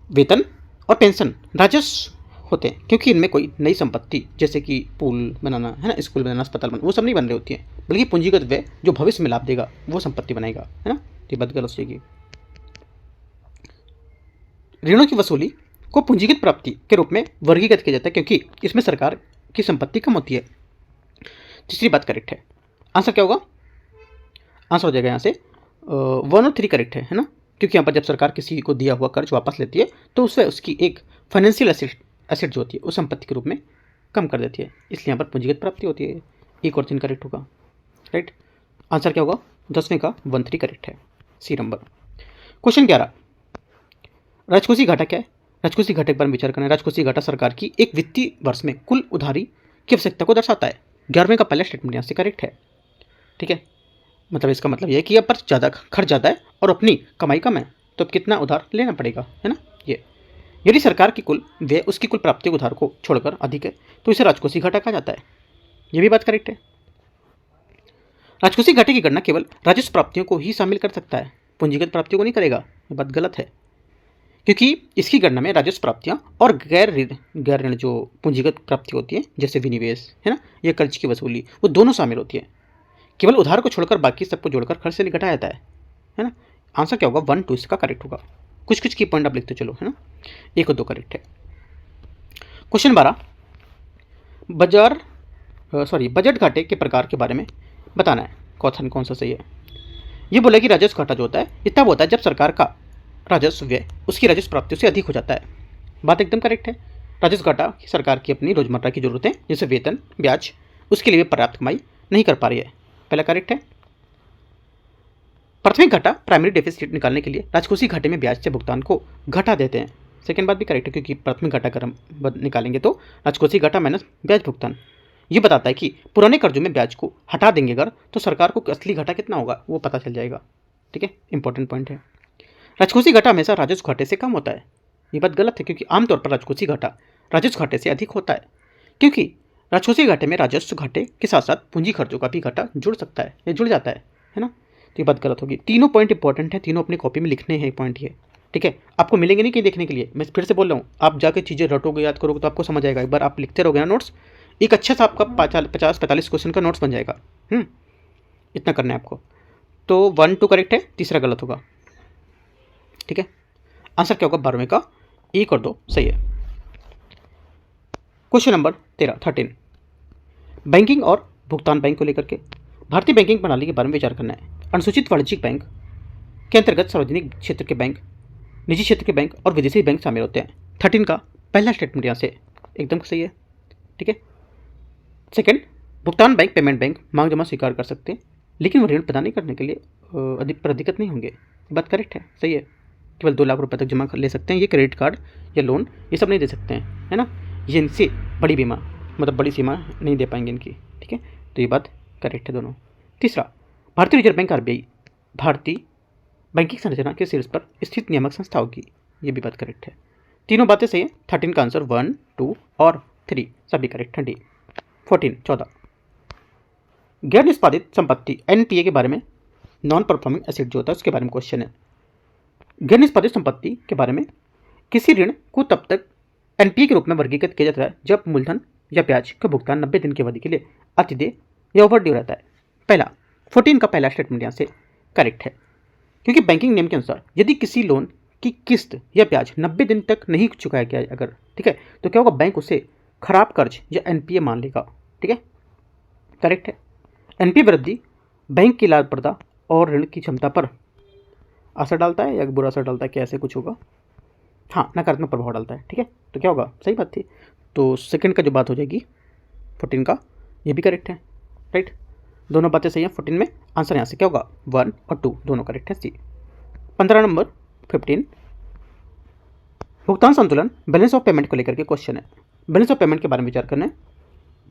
वेतन और पेंशन राजस्व होते हैं, क्योंकि इनमें कोई नई संपत्ति जैसे कि पुल बनाना, है ना, स्कूल बनाना, अस्पताल बनाना, वो सब नहीं बन रही होती है, बल्कि पूंजीगत व्यय जो भविष्य में लाभ देगा वो संपत्ति बनाएगा, है ना। ये बात गलत होगी। ऋणों की वसूली को पूंजीगत प्राप्ति के रूप में वर्गीकृत किया जाता है, क्योंकि इसमें सरकार की संपत्ति कम होती है। तीसरी बात करेक्ट है, आंसर क्या होगा, आंसर हो जाएगा यहाँ से 1 और 3 करेक्ट है ना, क्योंकि यहाँ पर जब सरकार किसी को दिया हुआ कर्ज वापस लेती है तो उससे उसकी एक फाइनेंशियल एसेट जो होती है उस संपत्ति के रूप में कम कर देती है, इसलिए यहाँ पर पूंजीगत प्राप्ति होती है। एक और 3 करेक्ट होगा, राइट। आंसर क्या होगा? 10वें का 13 करेक्ट है, सी नंबर। क्वेश्चन 11, राजकोषीय घाटा क्या है? राजकोषीय घाटे के बारे में विचार करना है। राजकोषीय घाटा सरकार की एक वित्तीय वर्ष में कुल उधारी की आवश्यकता को दर्शाता है। 11वें का पहला स्टेटमेंट यहाँ से करेक्ट है, ठीक है। मतलब इसका मतलब यह है कि अब पर ज़्यादा खर्च ज़्यादा है और अपनी कमाई कम है, तो अब कितना उधार लेना पड़ेगा, है ना। ये यदि सरकार की कुल व्यय उसकी कुल प्राप्ति उधार को छोड़कर अधिक है तो इसे राजकोषीय घाटा कहा जाता है। ये भी बात करेक्ट है। राजकोषीय घाटे की गणना केवल राजस्व प्राप्तियों को ही शामिल कर सकता है, पूंजीगत प्राप्तियों को नहीं करेगा। ये बात गलत है, क्योंकि इसकी गणना में राजस्व प्राप्तियां और गैर ऋण जो पूंजीगत प्राप्ति होती है, जैसे विनिवेश, है ना, या कर्ज की वसूली, वो दोनों शामिल होती है। केवल उधार को छोड़कर बाकी सबको जोड़कर खर्च से घटाया जाता है ना। आंसर क्या होगा? 1, 2 इसका करेक्ट होगा। कुछ की पॉइंट आप लिखते चलो, है ना। 1 और 2 करेक्ट है। क्वेश्चन 12, बजट घाटे के प्रकार के बारे में बताना है। क्वेश्चन कौन सा सही है? ये बोला कि राजस्व घाटा जो होता है ये तब होता है जब सरकार का राजस्व व्यय उसकी राजस्व प्राप्तियों से अधिक हो जाता है। बात एकदम करेक्ट है। राजस्व घाटा सरकार की अपनी रोजमर्रा की जरूरतें जैसे वेतन, ब्याज, उसके लिए पर्याप्त कमाई नहीं कर पा रही है। पहला करेक्ट है। प्राथमिक घाटा प्राइमरी डेफिसिट निकालने के लिए राजकोषीय घाटे में ब्याज से भुगतान को घटा देते हैं। सेकेंड बात भी करेक्ट है, क्योंकि प्राथमिक घाटा अगर हम निकालेंगे तो राजकोषीय घाटा माइनस ब्याज भुगतान ये बताता है कि पुराने कर्जों में ब्याज को हटा देंगे अगर, तो सरकार को असली घाटा कितना होगा वो पता चल जाएगा, ठीक है। इंपॉर्टेंट पॉइंट है। राजकोषीय घाटा हमेशा राजस्व घाटे से कम होता है। ये बात गलत है, क्योंकि आमतौर पर राजकोषीय घाटा राजस्व घाटे से अधिक होता है, क्योंकि राजकोषीय घाटे में राजस्व घाटे के साथ साथ पूंजी खर्चों का भी घाटा जुड़ सकता है या जुड़ जाता है ना। तो ये बात गलत होगी। तीनों पॉइंट इंपॉर्टेंट है, तीनों अपनी कॉपी में लिखने हैं पॉइंट ये, ठीक है। आपको मिलेंगे नहीं कहीं देखने के लिए, मैं फिर से बोल रहा हूँ, आप जाके चीज़ें रटोगे, याद करोगे तो आपको समझ आएगा। एक बार आप लिखते रहोगे ना नोट्स, एक अच्छा सा आपका 50-45 क्वेश्चन का नोट्स बन जाएगा। इतना करना है आपको। तो 1, 2 करेक्ट है, तीसरा गलत होगा, ठीक है। आंसर क्या होगा? 12वें का 1 और 2 सही है। क्वेश्चन नंबर 13 बैंकिंग और भुगतान बैंक को लेकर के भारतीय बैंकिंग प्रणाली के बारे में विचार करना है। अनुसूचित वाणिज्यिक बैंक के अंतर्गत सार्वजनिक क्षेत्र के बैंक, निजी क्षेत्र के बैंक और विदेशी बैंक शामिल होते हैं। 13 का पहला स्टेटमेंट यहाँ से एकदम सही है, ठीक है। सेकंड, भुगतान बैंक, पेमेंट बैंक मांग जमा स्वीकार कर सकते हैं, लेकिन वो ऋण प्रदान करने के लिए अधिकृत नहीं होंगे। बात करेक्ट है, सही है। केवल 2 लाख रुपए तक जमा कर ले सकते हैं। ये क्रेडिट कार्ड या लोन ये सब नहीं दे सकते हैं, है ना। ये इनसे बड़ी बीमा मतलब बड़ी सीमा नहीं दे पाएंगे इनकी, ठीक है। तो ये बात करेक्ट है दोनों। तीसरा, भारतीय रिजर्व बैंक आरबीआई भारतीय बैंकिंग संरचना के शीर्ष पर स्थित नियामक संस्था होगी। ये भी बात करेक्ट है। तीनों बातें सही है। 13 का आंसर 1, 2 और 3 सभी करेक्ट है। 14 गैर निष्पादित संपत्ति एनपीए के बारे में, नॉन परफॉर्मिंग एसेट जो होता है उसके बारे में क्वेश्चन है। गैर निष्पादित संपत्ति के बारे में, किसी ऋण को तब तक एनपीए के रूप में वर्गीकृत किया जाता है जब मूलधन या ब्याज का भुगतान 90 दिन की अवधि के लिए अतिदेय या ओवरड्यू रहता है। पहला 14 का पहला स्टेटमेंट यहाँ से करेक्ट है, क्योंकि बैंकिंग नियम के अनुसार यदि किसी लोन की किस्त या ब्याज 90 दिन तक नहीं चुकाया गया अगर, ठीक है, तो क्या होगा? बैंक उसे खराब कर्ज या एनपीए मान लेगा, ठीक है। करेक्ट है। एनपीए वृद्धि बैंक की लाभप्रदता और ऋण की क्षमता पर असर डालता है या बुरा असर डालता है, क्या ऐसे कुछ होगा? हाँ, नकारात्मक प्रभाव डालता है, ठीक है। तो क्या होगा? सही बात थी। तो सेकंड का जो बात हो जाएगी 14 का, ये भी करेक्ट है, राइट। दोनों बातें सही हैं। 14 में आंसर यहाँ से क्या होगा? 1 और 2 दोनों करेक्ट है, सी। 15 नंबर 15 भुगतान संतुलन बैलेंस ऑफ पेमेंट को लेकर के क्वेश्चन है। बैलेंस ऑफ पेमेंट के बारे में विचार करना है।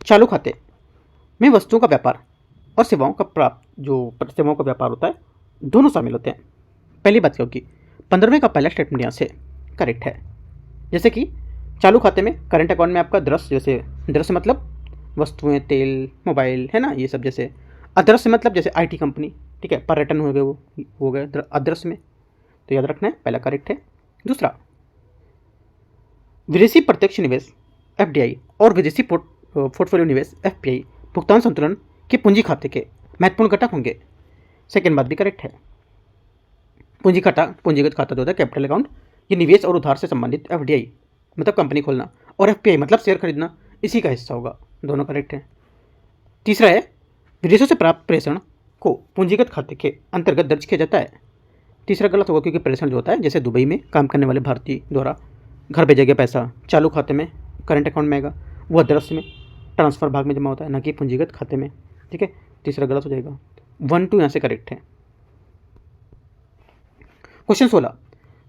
चालू खाते में वस्तुओं का व्यापार और सेवाओं का व्यापार होता है, दोनों शामिल होते हैं। पहली बात क्या होगी? 15वें का पहला स्टेटमेंट यहाँ से करेक्ट है। जैसे कि चालू खाते में करंट अकाउंट में आपका दृश्य मतलब वस्तुएं, तेल, मोबाइल, है ना, ये सब। जैसे अदृश्य मतलब जैसे आईटी कंपनी, ठीक है, पर्यटन हो गए, वो हो गए अदृश्य में, तो याद रखना है, पहला करेक्ट है। दूसरा, विदेशी प्रत्यक्ष निवेश एफडीआई और विदेशी पोर्टफोलियो निवेश एफपीआई भुगतान संतुलन के पूंजी खाते के महत्वपूर्ण घटक होंगे। सेकेंड बात भी करेक्ट है। पूंजीगत खाता जो होता है कैपिटल अकाउंट, ये निवेश और उधार से संबंधित एफडीआई मतलब कंपनी खोलना और एफपीआई मतलब शेयर खरीदना इसी का हिस्सा होगा, दोनों करेक्ट हैं। तीसरा है, विदेशों से प्राप्त प्रेषण को पूंजीगत खाते के अंतर्गत दर्ज किया जाता है। तीसरा गलत होगा, क्योंकि प्रेषण जो होता है जैसे दुबई में काम करने वाले भारतीय द्वारा घर भेजा गया पैसा चालू खाते में करंट अकाउंट में आएगा, वो अदृश्य में ट्रांसफर भाग में जमा होता है, ना कि पूंजीगत खाते में। ठीक है, तीसरा गलत हो जाएगा। 1 2 यहाँ से करेक्ट है। क्वेश्चन 16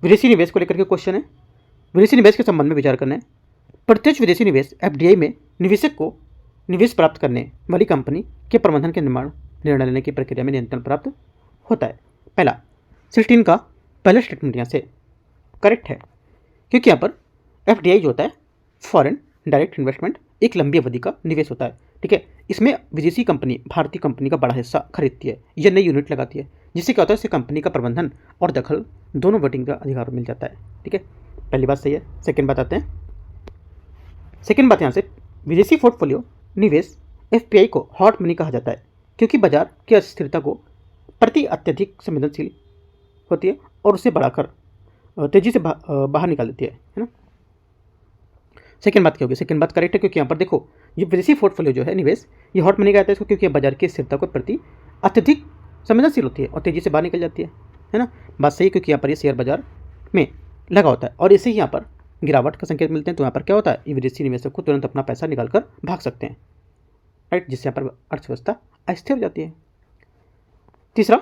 विदेशी निवेश को लेकर के क्वेश्चन है। विदेशी निवेश के संबंध में विचार करना है। प्रत्यक्ष विदेशी निवेश एफडीआई में निवेशक को निवेश प्राप्त करने वाली कंपनी के प्रबंधन के निर्णय लेने की प्रक्रिया में नियंत्रण प्राप्त होता है। पहला 16 का पहला स्टेटमेंट यहाँ से करेक्ट है, क्योंकि यहाँ पर एफडीआई जो होता है फॉरेन डायरेक्ट इन्वेस्टमेंट एक लंबी अवधि का निवेश होता है। ठीक है, इसमें विदेशी कंपनी भारतीय कंपनी का बड़ा हिस्सा खरीदती है या नई यूनिट लगाती है, जिससे क्या होता है इससे कंपनी का प्रबंधन और दखल दोनों वोटिंग का अधिकार मिल जाता है। ठीक है, पहली बात सही है। सेकंड बात आते हैं। सेकंड बात यहाँ से विदेशी पोर्टफोलियो निवेश एफपीआई को हॉट मनी कहा जाता है, क्योंकि बाजार की अस्थिरता को प्रति अत्यधिक संवेदनशील होती है और उसे बढ़ाकर तेजी से बाहर निकाल देती है ना। सेकंड बात क्या होगी? सेकंड बात करेक्ट है, क्योंकि यहाँ पर देखो ये विदेशी पोर्टफोलियो जो है निवेश ये हॉट मनी कहता है इसको, क्योंकि बाजार की स्थिरता को प्रति अत्यधिक संवेदनशील होती है और तेजी से बाहर निकल जाती है ना। बात सही है, क्योंकि यहाँ पर ये शेयर बाजार में लगा होता है और इससे ही यहाँ पर गिरावट का संकेत मिलते हैं। तो यहाँ पर क्या होता है, ये विदेशी निवेशक को तुरंत अपना पैसा निकाल कर भाग सकते हैं, राइट, जिससे यहाँ पर अर्थव्यवस्था अस्थिर हो जाती है। तीसरा,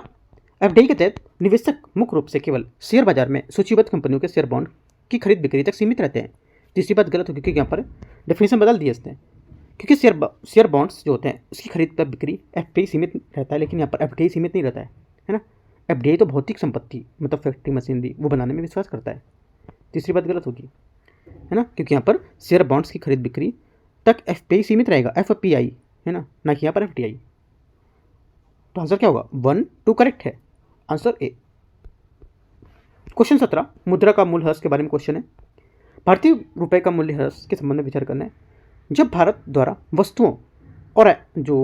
एफडीआई के तहत निवेशक मुख्य रूप से केवल शेयर बाजार में सूचीबद्ध कंपनियों के शेयर बॉन्ड की खरीद बिक्री तक सीमित रहते हैं। तीसरी बात गलत होगी, क्योंकि यहाँ पर डेफिनेशन बदल दिए इसने, क्योंकि शेयर बॉन्ड्स जो होते हैं उसकी खरीद पर बिक्री एफडीआई सीमित रहता है, लेकिन यहाँ पर एफडीआई सीमित नहीं रहता है ना। एफडीआई तो भौतिक संपत्ति मतलब फैक्ट्री मशीनरी वो बनाने में विश्वास करता है। तीसरी बात गलत होगी, है ना, क्योंकि यहाँ पर शेयर बॉन्ड्स की खरीद बिक्री तक एफपीआई सीमित रहेगा, एफपीआई है ना कि यहाँ पर एफडीआई। तो आंसर क्या होगा? 1 2 करेक्ट है, आंसर ए। क्वेश्चन 17 मुद्रा का मूल्य ह्रास के बारे में क्वेश्चन है। भारतीय रुपए का मूल्य ह्रास के संबंध में विचार करना है। जब भारत द्वारा वस्तुओं और जो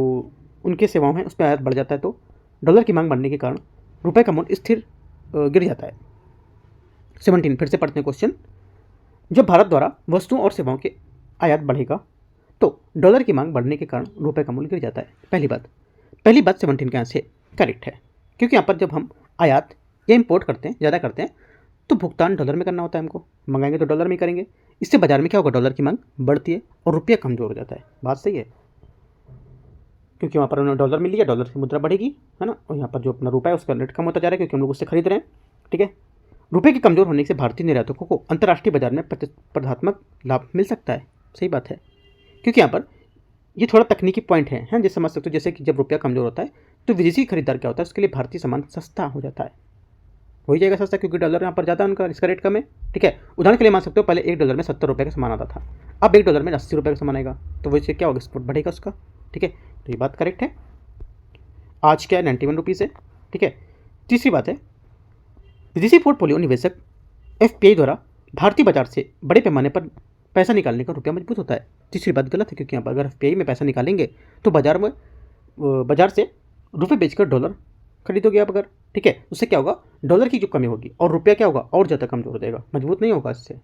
उनके सेवाओं हैं उस पर आयात बढ़ जाता है तो डॉलर की मांग बढ़ने के कारण रुपए का मूल्य स्थिर गिर जाता है। 17 फिर से पढ़ते हैं क्वेश्चन। जब भारत द्वारा वस्तुओं और सेवाओं के आयात बढ़ेगा तो डॉलर की मांग बढ़ने के कारण रुपए का मूल्य गिर जाता है। पहली बात 17 के यहाँ से करेक्ट है, क्योंकि यहाँ पर जब हम आयात या इंपोर्ट करते हैं, ज़्यादा करते हैं तो भुगतान डॉलर में करना होता है, हमको मंगाएंगे तो डॉलर में करेंगे। इससे बाजार में क्या होगा, डॉलर की मांग बढ़ती है और रुपया कमजोर हो जाता है। बात सही है, क्योंकि वहाँ पर उन्हें डॉलर मिल लिया, डॉलर की मुद्रा बढ़ेगी, है ना, और यहाँ पर जो अपना रुपया है उसका रेट कम होता जा रहा है, क्योंकि हम लोग उससे खरीद रहे हैं। ठीक है, रुपये के कमजोर होने से भारतीय निर्यातकों को अंतर्राष्ट्रीय बाजार में प्रतिस्पर्धात्मक लाभ मिल सकता है। सही बात है, क्योंकि यहाँ पर ये थोड़ा तकनीकी पॉइंट है जैसे समझ सकते हो, जैसे कि जब रुपया कमजोर होता है तो विदेशी खरीदार क्या होता है, उसके लिए भारतीय सामान सस्ता हो जाता है, हो ही जाएगा सस्ता, क्योंकि डॉलर यहाँ पर ज़्यादा उनका इसका रेट कम है। ठीक है, उदाहरण के लिए मान सकते हो पहले $1 में 70 रुपये का सामान आता था, अब $1 में 80 रुपये का सामान आएगा, तो वैसे क्या होगा, एक्सपोर्ट बढ़ेगा उसका। ठीक है, तो ये बात करेक्ट है। आज क्या है 91 रुपीज़ है। ठीक है, तीसरी बात है विदेशी पोर्टफोलियो निवेशक एफपीआई द्वारा भारतीय बाजार से बड़े पैमाने पर पैसा निकालने का रुपया मजबूत होता है। तीसरी बात गलत है, क्योंकि यहाँ पर अगर एफपीआई में पैसा निकालेंगे तो बाजार से रुपये बेचकर डॉलर खरीदोगे आप अगर। ठीक है, उससे क्या होगा, डॉलर की जो कमी होगी और रुपया क्या होगा, और ज़्यादा कमजोर हो जाएगा, मजबूत नहीं होगा। इससे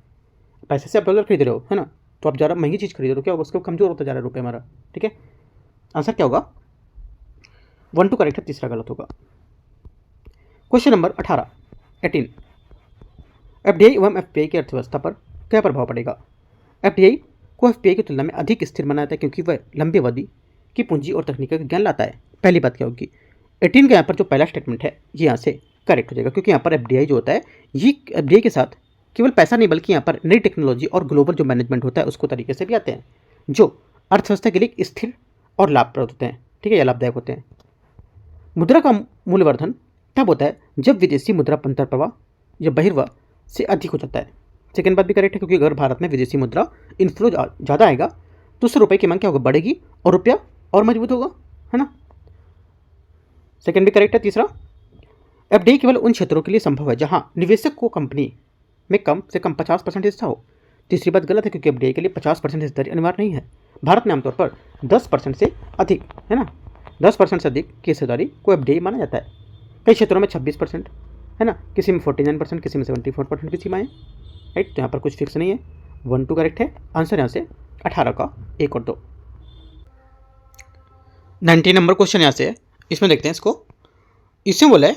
पैसे से आप डॉलर खरीद रहे हो, है ना, तो आप ज़्यादा महंगी चीज़ खरीद रहे हो, क्या होगा, उसको कमजोर होता जा रहा है रुपया हमारा। ठीक है, आंसर क्या होगा? 1 2 करेक्ट है, तीसरा गलत होगा। क्वेश्चन नंबर 18 एफडीआई एवं एफपीआई की अर्थव्यवस्था पर क्या प्रभाव पड़ेगा? एफडीआई को एफपीआई की तुलना में अधिक स्थिर बनाता है, क्योंकि वह लंबी अवधि की पूंजी और तकनीक का ज्ञान लाता है। पहली बात क्या होगी, 18 का यहाँ पर जो पहला स्टेटमेंट है ये यहाँ से करेक्ट हो जाएगा, क्योंकि यहाँ पर एफडीआई जो होता है ये एफडीआई के साथ केवल पैसा नहीं बल्कि यहाँ पर नई टेक्नोलॉजी और ग्लोबल जो मैनेजमेंट होता है उसको तरीके से भी आते हैं, जो अर्थव्यवस्था के लिए स्थिर और लाभप्रद होते हैं। ठीक है, या लाभदायक होते हैं। मुद्रा का मूल्यवर्धन तब होता है जब विदेशी मुद्रा अंतर्प्रवाह या बहिर्वाह से अधिक हो जाता है। सेकंड बात भी करेक्ट है, क्योंकि अगर भारत में विदेशी मुद्रा इनफ्लो ज़्यादा आएगा तो उससे रुपये की मांग क्या होगा, बढ़ेगी और रुपया और मजबूत होगा, है ना। सेकंड भी करेक्ट है। तीसरा, एफडीआई केवल उन क्षेत्रों के लिए संभव है जहां निवेशक को कंपनी में कम से कम 50% हिस्सा हो। तीसरी बात गलत है, क्योंकि एफडीआई के लिए 50% हिस्सेदारी अनिवार्य नहीं है। भारत में आमतौर पर 10% से अधिक, है ना, 10% से अधिक की हिस्सेदारी को एफडीआई माना जाता है। कई क्षेत्रों में 26%, है ना, किसी में 49%, किसी में 74% की सीमाएं, राइट। तो यहाँ पर कुछ फिक्स नहीं है। 1 2 करेक्ट है, आंसर यहाँ से 18 का 1 और 2। 19 नंबर क्वेश्चन यहाँ से है, इसमें देखते हैं इसमें बोला है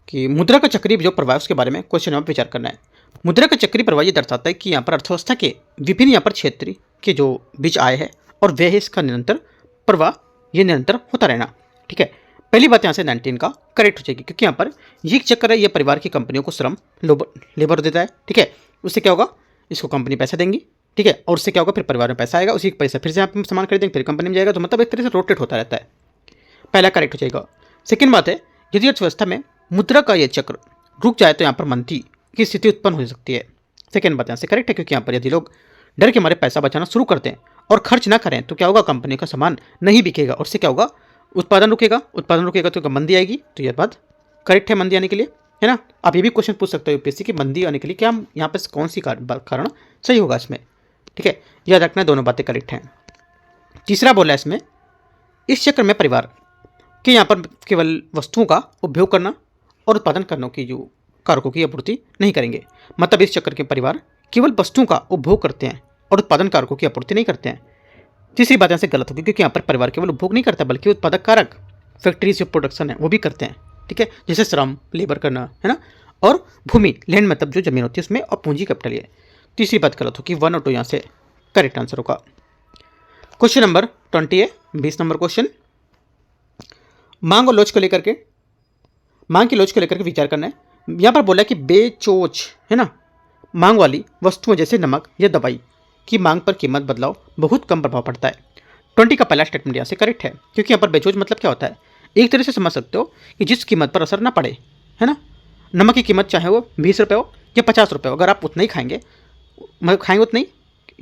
कि मुद्रा का चक्रीय जो प्रभाव उसके बारे में क्वेश्चन में विचार करना है। मुद्रा का चक्रीय प्रभाव ये दर्शाता है कि यहाँ पर अर्थव्यवस्था के विभिन्न यहाँ पर क्षेत्र के जो बीच आय है और व्यय है इसका निरंतर प्रवाह, ये निरंतर होता रहना। ठीक है, पहली बात यहाँ से 19 का करेक्ट हो जाएगी, क्योंकि यहाँ पर ये चक्कर है, ये परिवार की कंपनियों को श्रम लेबर देता है। ठीक है, उससे क्या होगा, इसको कंपनी पैसा देंगी। ठीक है, और उससे क्या होगा, फिर परिवार में पैसा आएगा, उसी पैसा फिर से आप सामान खरीदेंगे, फिर कंपनी में जाएगा, तो मतलब एक तरह से रोटेट होता रहता है। पहला करेक्ट हो जाएगा। सेकेंड बात है, यदि अर्थव्यवस्था में मुद्रा का यह चक्र रुक जाए तो यहाँ पर मंदी की स्थिति उत्पन्न हो सकती है। सेकेंड बात यहाँ से करेक्ट है, क्योंकि यहाँ पर यदि लोग डर के मारे पैसा बचाना शुरू करते हैं और खर्च ना करें तो क्या होगा, कंपनी का सामान नहीं बिकेगा, और उससे क्या होगा, उत्पादन रुकेगा तो मंदी आएगी। तो यह बात करेक्ट है मंदी आने के लिए, है ना। आप ये भी क्वेश्चन पूछ सकते हो यूपीएससी की, मंदी आने के लिए क्या यहाँ पर कौन सी कारण सही होगा इसमें। ठीक है, याद रखना दोनों बातें करेक्ट हैं। तीसरा बोला है इसमें, इस चक्र में परिवार के यहाँ पर केवल वस्तुओं का उपभोग करना और उत्पादन करने की जो कारकों की आपूर्ति नहीं करेंगे। मतलब इस चक्कर के परिवार केवल वस्तुओं का उपभोग करते हैं और उत्पादन कारकों की आपूर्ति नहीं करते हैं। तीसरी बात यहाँ से गलत होगी, क्योंकि यहाँ पर परिवार केवल उपभोग नहीं करता बल्कि उत्पादक कारक फैक्ट्रीज जो प्रोडक्शन है वो भी करते हैं। ठीक है, जैसे श्रम लेबर करना, है ना, और भूमि लैंड मतलब जो जमीन होती है उसमें, और पूंजी कैपिटल है। तीसरी बात गलत होगी, 1 और 2 यहाँ से करेक्ट आंसर होगा। क्वेश्चन नंबर 20 है, 20 नंबर क्वेश्चन। मांग और लोच को लेकर के, मांग की लोच को लेकर के विचार करना है। यहाँ पर बोला है कि बेचोच, है ना, मांग वाली वस्तुओं जैसे नमक या दवाई की मांग पर कीमत बदलाव बहुत कम प्रभाव पड़ता है। 20 का पहला स्टेटमेंट यहाँ से करेक्ट है, क्योंकि यहाँ पर बेचोच मतलब क्या होता है, एक तरह से समझ सकते हो कि जिस कीमत पर असर ना पड़े, है ना। नमक की कीमत चाहे वो 20 रुपये हो या 50 रुपये हो, अगर आप उतना ही खाएंगे, खाएंगे उतना ही,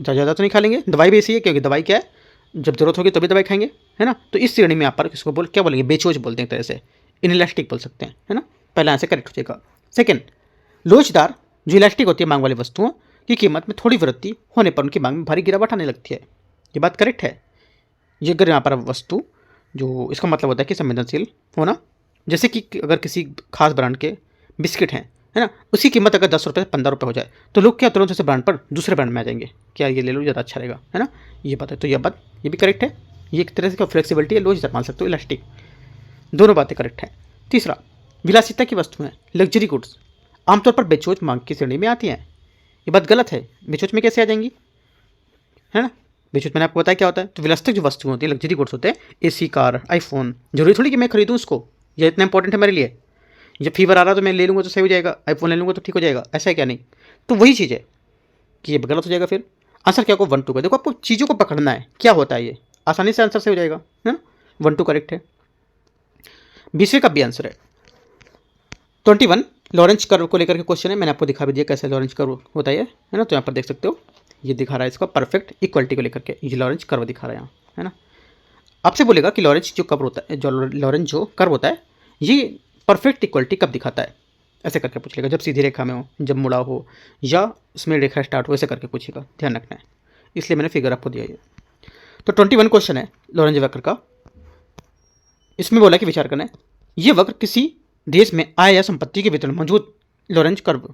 ज़्यादा तो नहीं खा लेंगे। दवाई भी ऐसी है, क्योंकि दवाई क्या है, जब जरूरत होगी तभी दवाई खाएंगे, है ना। तो इस श्रेणी में यहाँ पर इसको क्या बोलेंगे, बेचोच बोलते हैं, एक तरह से इनइलास्टिक बोल सकते हैं, है ना। पहला आंसर करेक्ट हो जाएगा। सेकेंड, लोचदार जो इलास्टिक होती है मांग वाली वस्तुओं की कीमत में थोड़ी वृद्धि होने पर उनकी मांग में भारी गिरावट आने लगती है। ये बात करेक्ट है। ये अगर यहाँ पर वस्तु जो, इसका मतलब होता है कि संवेदनशील होना, जैसे कि अगर किसी खास ब्रांड के बिस्किट हैं, है ना, उसकी कीमत अगर 10 रुपये 15 रुपये हो जाए तो लोग क्या तुरंत उस ब्रांड पर दूसरे ब्रांड में आ जाएंगे, क्या ये ले लो ज़्यादा अच्छा रहेगा, है ना। ये बात है, तो यह बात ये भी करेक्ट है। ये एक तरह से फ्लेक्सिबिलिटी है, लोचदार मान सकते हो, इलास्टिक, दोनों बातें करेक्ट है। तीसरा, विलासिता की वस्तुएं लग्जरी गुड्स आमतौर पर बेचोच मांग की श्रेणी में आती हैं। ये बात गलत है, बेचोच में कैसे आ जाएंगी, है ना। बेचोच मैंने आपको बताया क्या होता है। तो विलासिता जो वस्तुएं होती है, लग्जरी गुड्स होते हैं, एसी, कार, आईफोन, जरूरी थोड़ी कि मैं खरीदूँ उसको, ये इतना इंपॉर्टेंट है मेरे लिए, जब फीवर आ रहा तो मैं ले लूँगा तो सही हो जाएगा, आईफोन ले लूँगा तो ठीक हो जाएगा, ऐसा है क्या, नहीं। तो वही चीज़ है कि ये गलत हो जाएगा। फिर आंसर क्या होगा, 1 2 का। देखो आपको चीज़ों को पकड़ना है, क्या होता है, ये आसानी से आंसर से हो जाएगा, है ना। 1 2 करेक्ट है। 20वें का भी आंसर है 21, लॉरेंज कर्व को लेकर के क्वेश्चन है। मैंने आपको दिखा भी दिया कैसे लॉरेंज कर्व होता है ना। तो यहाँ पर देख सकते हो, ये दिखा रहा है इसका परफेक्ट इक्वलिटी को लेकर के, ये लॉरेंज कर्व दिखा रहा है यहाँ, है ना। आपसे बोलेगा कि लॉरेंज जो कर्व होता है, जो लॉरेंज जो कर्व होता है, ये परफेक्ट इक्वलिटी कब दिखाता है, ऐसे करके पूछेगा। जब सीधी रेखा में हो, जब मुड़ा हो, या उसमें रेखा स्टार्ट हो, ऐसे करके पूछेगा, ध्यान रखना है, इसलिए मैंने फिगर आपको दिया है। तो 21 क्वेश्चन है लॉरेंज वक्र का। इसमें बोला कि विचार करना है, ये वक्र किसी देश में आय या संपत्ति के वितरण मौजूद लॉरेंज कर्व